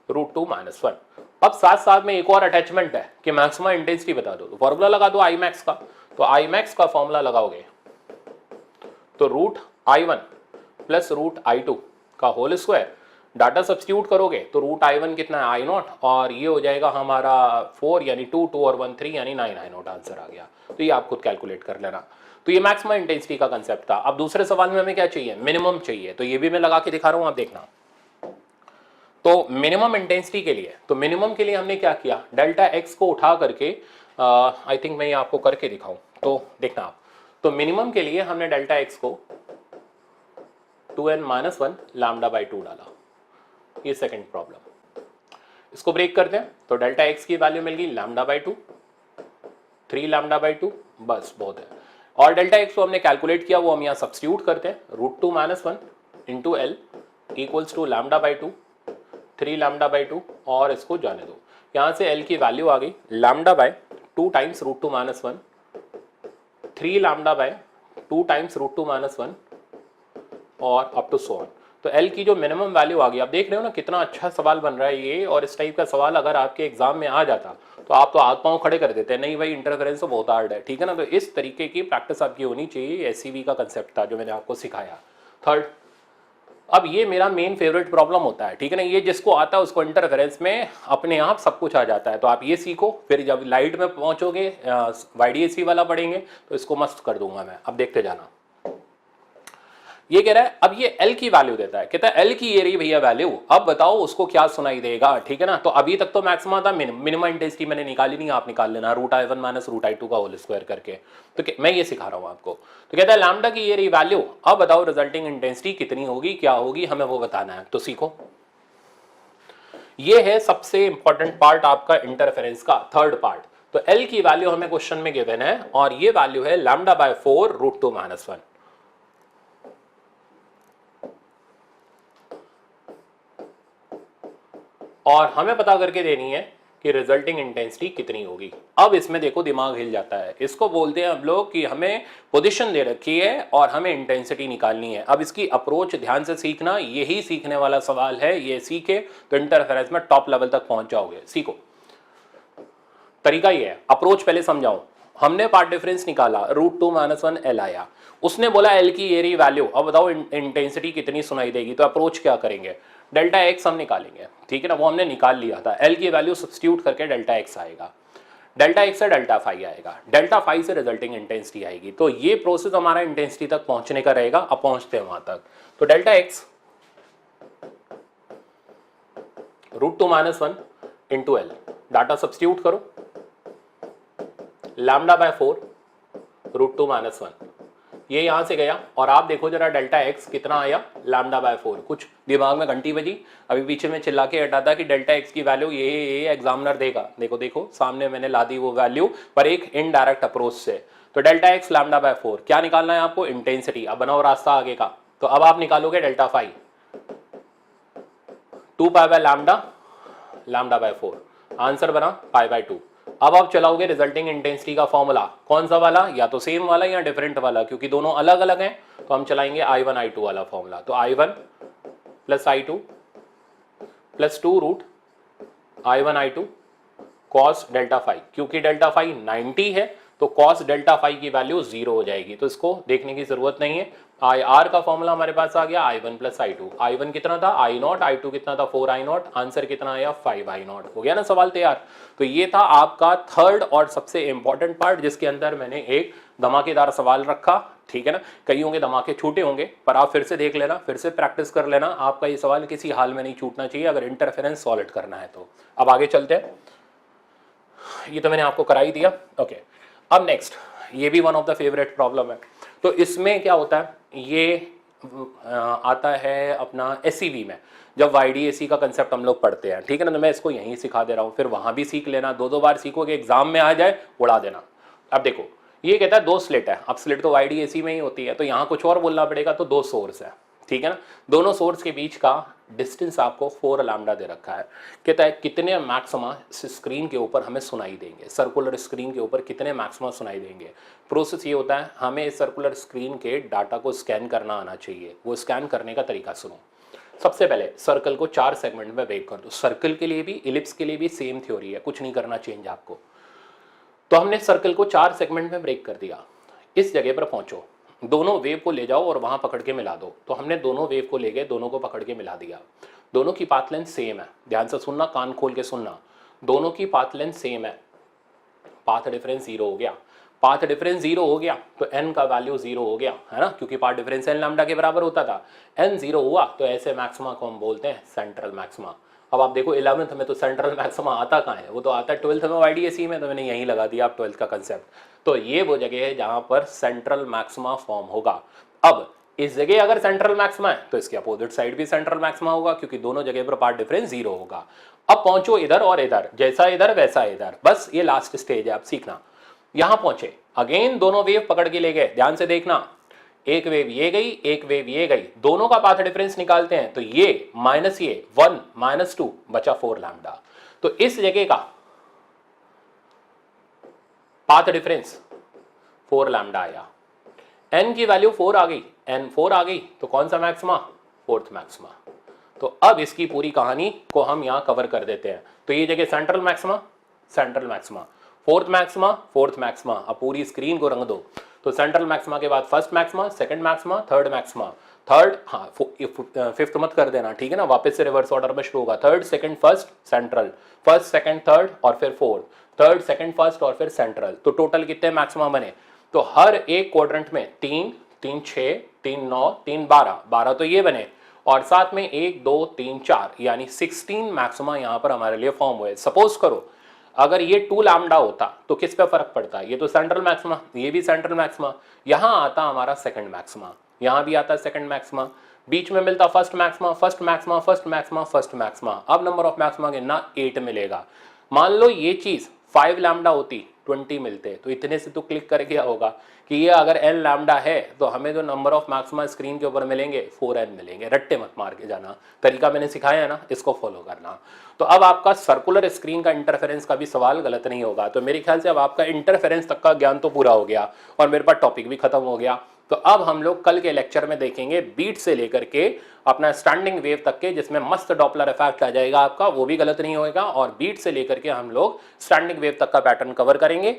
√2 -1। अब साथ साथ में एक और अटैचमेंट है कि मैक्सिमा इंटेंसिटी बता दो, तो फॉर्मूला लगा दो Imax का। तो Imax का फॉर्मूला लगाओगे तो √I1 प्लस √I2 का होल स्क्वायर, डाटा सब्स्टिट्यूट करोगे तो √I1 कितना है I0 और ये हो जाएगा हमारा 4 यानी 2 और 1 3 यानी 9 I0 आंसर आ गया। तो ये आप खुद कैलकुलेट कर लेना। तो ये मैक्सिमम इंटेंसिटी का कंसेप्ट था। अब दूसरे सवाल में हमें क्या चाहिए, मिनिमम चाहिए। तो ये भी मैं लगा के दिखा रहा हूं, आप देखना। तो मिनिमम इंटेंसिटी के लिए, तो मिनिमम के लिए हमने क्या किया, डेल्टा एक्स को उठा करके आई थिंक मैं ये आपको करके दिखाऊं तो देखना आप। तो मिनिमम के लिए हमने डेल्टा एक्स को 2n-1 λ/2 डाला। ये सेकंड प्रॉब्लम, इसको ब्रेक करते हैं। तो डेल्टा एक्स की वैल्यू मिल गई λ/2, 3 λ/2, बस बहुत है। और डेल्टा एक्स को हमने कैलकुलेट किया, वो हम यहाँ सब्स्टिट्यूट करते हैं। √2 -1 इंटू L इक्वल्स टू λ/2, 3 λ/2 और इसको जाने दो। यहाँ से L की वैल्यू आ गई λ/2 टाइम्स √2 -1, 3 λ/2 टाइम्स √2 -1 और अप टू सो ऑन। तो L की जो मिनिमम वैल्यू आ गई, आप देख रहे हो ना कितना अच्छा सवाल बन रहा है ये। और इस टाइप का सवाल अगर आपके एग्जाम में आ जाता तो आप तो हाथ पांव खड़े कर देते हैं, नहीं भाई इंटरफेरेंस तो बहुत हार्ड है, ठीक है ना। तो इस तरीके की प्रैक्टिस आपकी होनी चाहिए। SCV का कंसेप्ट था जो मैंने आपको सिखाया। थर्ड, अब ये मेरा मेन फेवरेट प्रॉब्लम होता है, ठीक है ना। ये जिसको आता है उसको इंटरफेरेंस में अपने आप सब कुछ आ जाता है। तो आप ये सीखो, फिर जब लाइट में पहुंचोगे YDAC वाला पढ़ेंगे तो इसको मस्त कर दूंगा मैं। अब देखते जाना, ये कह रहा है अब ये एल की वैल्यू देता है, कहता है एल की ये रही भैया वैल्यू, अब बताओ उसको क्या सुनाई देगा, ठीक है ना। तो अभी तक तो मैक्सिमा था, मिनिमम इंटेंसिटी मैंने निकाली नहीं, आप निकाल लेना √I1 माइनस √I2 का होल स्क्वायर करके। तो मैं ये सिखा रहा हूं आपको। तो कहता है लैम्डा की ये रही वैल्यू, अब बताओ रिजल्टिंग इंटेंसिटी कितनी होगी, क्या होगी, हमें वो बताना है। तो सीखो, ये है सबसे इंपॉर्टेंट पार्ट आपका इंटरफेरेंस का, थर्ड पार्ट। तो एल की वैल्यू हमें क्वेश्चन में गिवन है और ये वैल्यू है λ/4 √2 - 1। और हमें पता करके देनी है कि रिजल्टिंग इंटेंसिटी कितनी होगी। अब इसमें देखो दिमाग हिल जाता है, इसको बोलते हैं हम लोग कि हमें पोजीशन दे रखी है और हमें इंटेंसिटी निकालनी है। अब इसकी अप्रोच ध्यान से सीखना, यही सीखने वाला सवाल है, ये सीखे तो इंटरफेरेंस में टॉप लेवल तक पहुंच जाओगे। सीखो, तरीका ये है, अप्रोच पहले समझाऊं। हमने पार्ट डिफरेंस निकाला, √2 - 1 एल आया, उसने बोला एल की ये रही वैल्यू, अब बताओ इंटेंसिटी कितनी सुनाई देगी। तो अप्रोच क्या करेंगे, डेल्टा एक्स हम निकालेंगे, ठीक है ना, वो हमने निकाल लिया था। एल की वैल्यू सब्स्टिट्यूट करके डेल्टा एक्स आएगा, डेल्टा एक्स से डेल्टा फाई आएगा, डेल्टा फाई से रिजल्टिंग इंटेंसिटी आएगी। तो ये प्रोसेस हमारा इंटेंसिटी तक पहुंचने का रहेगा। अब पहुंचते हैं वहां तक। तो delta x √2 - 1 into L, data substitute करो, λ/4 √2 - 1, ये यहां से गया। और आप देखो जरा डेल्टा एक्स कितना आया, λ/4। कुछ दिमाग में घंटी बजी, अभी पीछे में चिल्ला के हटाता कि डेल्टा एक्स की वैल्यू ये एग्जामिनर देगा। देखो देखो सामने मैंने ला दी वो वैल्यू, पर एक इनडायरेक्ट अप्रोच से। तो डेल्टा एक्स λ/4, क्या निकालना है आपको, इंटेंसिटी। अब बनाओ रास्ता आगे का। तो अब आप निकालोगे डेल्टा फाई, 2π/λ, λ/4, आंसर बना π/2। अब आप चलाओगे रिजल्टिंग इंटेंसिटी का फॉर्मूला, कौन सा वाला, या तो सेम वाला या डिफरेंट वाला, क्योंकि दोनों अलग अलग हैं। तो हम चलाएंगे I1 I2 वाला फॉर्मूला। तो I1 + I2 + 2 √I1 I2 cos delta phi, क्योंकि डेल्टा फाई 90 है तो cos डेल्टा फाई की वैल्यू 0 हो जाएगी। तो इसको देखने की जरूरत नहीं है। IR का फॉर्मूला हमारे पास आ गया, I1 + I2। I1 कितना था, I0, I2 कितना था, 4I0, आंसर कितना आया, 5I0। हो गया ना सवाल तैयार। तो ये था आपका थर्ड और सबसे इंपॉर्टेंट पार्ट, जिसके अंदर मैंने एक धमाकेदार सवाल रखा, ठीक है ना। कई होंगे धमाके छूटे होंगे, पर आप फिर से देख लेना, फिर से प्रैक्टिस कर लेना। आपका ये सवाल किसी हाल में नहीं छूटना चाहिए अगर इंटरफेरेंस सॉल्व करना है तो। अब आगे चलते हैं, ये तो मैंने आपको करा ही दिया, ओके। अब नेक्स्ट, ये भी one of the favourite problem है। तो इसमें क्या होता है, ये आता है अपना SCV में, जब YDAC का कंसेप्ट हम लोग पढ़ते हैं, ठीक है ना। तो मैं इसको यहीं सिखा दे रहा हूँ, फिर वहां भी सीख लेना, दो बार सीखोगे, एग्जाम में आ जाए उड़ा देना। अब देखो, ये कहता है 2 स्लिट है। अब स्लिट तो YDAC में ही होती है, तो यहाँ कुछ और बोलना पड़ेगा। तो 2 सोर्स है, ठीक है ना। दोनों सोर्स के बीच का डिस्टेंस आपको 4λ दे रखा है। कहता है कितने मैक्सिमा स्क्रीन के ऊपर हमें सुनाई देंगे, सर्कुलर स्क्रीन के ऊपर कितने मैक्सिमा सुनाई देंगे। प्रोसेस ये होता है, हमें इस सर्कुलर स्क्रीन के डाटा को स्कैन करना आना चाहिए। वो स्कैन करने का तरीका सुनो। सबसे पहले सर्कल को 4 सेगमेंट में ब्रेक कर दो। सर्कल के लिए भी, इलिप्स के लिए भी सेम थ्योरी है, कुछ नहीं करना चेंज आपको। तो हमने सर्कल को 4 सेगमेंट में ब्रेक कर दिया। इस जगह पर पहुंचो, दोनों वेव को ले जाओ और वहां पकड़ के मिला दो। तो हमने दोनों वेव को ले गए, दोनों को पकड़ के मिला दिया। दोनों की पाथ लेंथ सेम है, ध्यान से सुनना, कान खोल के सुनना। दोनों की पाथ लेंथ सेम है, पाथ डिफरेंस 0 हो गया। पाथ डिफरेंस 0 हो गया तो n का वैल्यू 0 हो गया, है ना, क्योंकि पाथ डिफरेंस n λ के बराबर होता था। n 0 हुआ तो ऐसे मैक्सिमा को हम बोलते हैं सेंट्रल मैक्सिमा। अब आप देखो 11th में तो सेंट्रल मैक्सिमा आता कहाँ है, वो तो आता है 12th में YDAC में। तो मैंने यहीं लगा दिया आप 12th का कंसेप्ट। तो ये वो जगह है जहां पर सेंट्रल मैक्सिमा फॉर्म होगा। अब इस जगह अगर सेंट्रल मैक्सिमा है तो इसके अपोजिट साइड भी सेंट्रल मैक्सिमा होगा, क्योंकि दोनों जगह पर पाथ डिफरेंस 0 होगा। अब पहुंचो इधर और इधर, जैसा इधर वैसा इधर, बस ये लास्ट स्टेज है, आप सीखना। यहां पहुंचे, अगेन दोनों वेव पकड़ के ले गए, ध्यान से देखना। एक वेव ये गई, एक वेव ये गई, दोनों का पाथ डिफरेंस निकालते हैं। तो ये माइनस ये 1 - 2 बचा 4λ। तो इस जगह का पाथ डिफरेंस 4λ आया। n की वैल्यू 4 आ गई, n 4 आ गई तो कौन सा मैक्सिमा, 4th मैक्सिमा। तो अब इसकी पूरी कहानी को हम यहां कवर कर देते हैं। तो ये जगह central maxima, central maxima, 4th maxima, 4th maxima. अब पूरी स्क्रीन को रंग दो। तो सेंट्रल मैक्सिमा के बाद first maxima, second maxima, third maxima. Third, हाँ 5th मत कर देना, ठीक है ना, वापस से रिवर्स ऑर्डर में शुरू होगा। Third, second, first, central, first, second, third और फिर फोर्थ, थर्ड, सेकंड, फर्स्ट और फिर सेंट्रल। तो टोटल कितने मैक्सिमा बने। तो हर एक क्वाड्रेंट में 3, 3 6, 3 9, 3 12, 12 तो ये बने और साथ में 1 2 3 4 यानी 16 मैक्सिमा यहाँ पर हमारे लिए फॉर्म हुए। सपोज करो अगर ये 2 लैम्डा होता तो किस पे फर्क पड़ता है, ये तो सेंट्रल मैक्सिमा, ये भी सेंट्रल मैक्सिमा, यहां आता हमारा सेकंड मैक्सिमा, यहां भी आता है सेकंड मैक्सिमा, बीच में मिलता first maxima, first maxima, first maxima, first maxima. अब नंबर ऑफ मैक्सिमा गिनना 8 मिलेगा। मान लो ये चीज 5 लैम्डा होती 20 मिलते, तो इतने से तो क्लिक कर गया होगा कि ये अगर n लैम्डा है तो हमें जो नंबर ऑफ मैक्सिमा स्क्रीन के ऊपर मिलेंगे 4n मिलेंगे। रट्टे मत मार के जाना, तरीका मैंने सिखाया है ना, इसको फॉलो करना। तो अब आपका सर्कुलर स्क्रीन का इंटरफेरेंस का भी सवाल गलत नहीं होगा। तो मेरे ख्याल से अब आपका इंटरफेरेंस तक का ज्ञान तो पूरा हो गया और मेरे पास टॉपिक भी खत्म हो गया। तो अब हम लोग कल के लेक्चर में देखेंगे बीट से लेकर के अपना स्टैंडिंग वेव तक के, जिसमें मस्त डॉपलर इफेक्ट आ जाएगा आपका, वो भी गलत नहीं होगा। और बीट से लेकर के हम लोग स्टैंडिंग वेव तक का पैटर्न कवर करेंगे।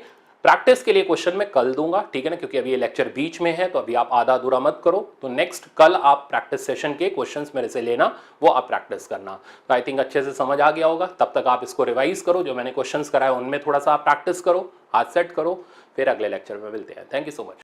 प्रैक्टिस के लिए क्वेश्चन मैं कल दूंगा, ठीक है ना, क्योंकि अभी ये लेक्चर बीच में है तो अभी आप आधा अधूरा मत करो। तो नेक्स्ट कल आप प्रैक्टिस सेशन के क्वेश्चंस मेरे से लेना, वो आप प्रैक्टिस करना। तो आई थिंक अच्छे से समझ आ गया होगा। तब तक आप इसको रिवाइज करो, जो मैंने क्वेश्चंस कराए उनमें थोड़ा सा आप प्रैक्टिस करो, हाथ सेट करो, फिर अगले लेक्चर में मिलते हैं। Thank you so much.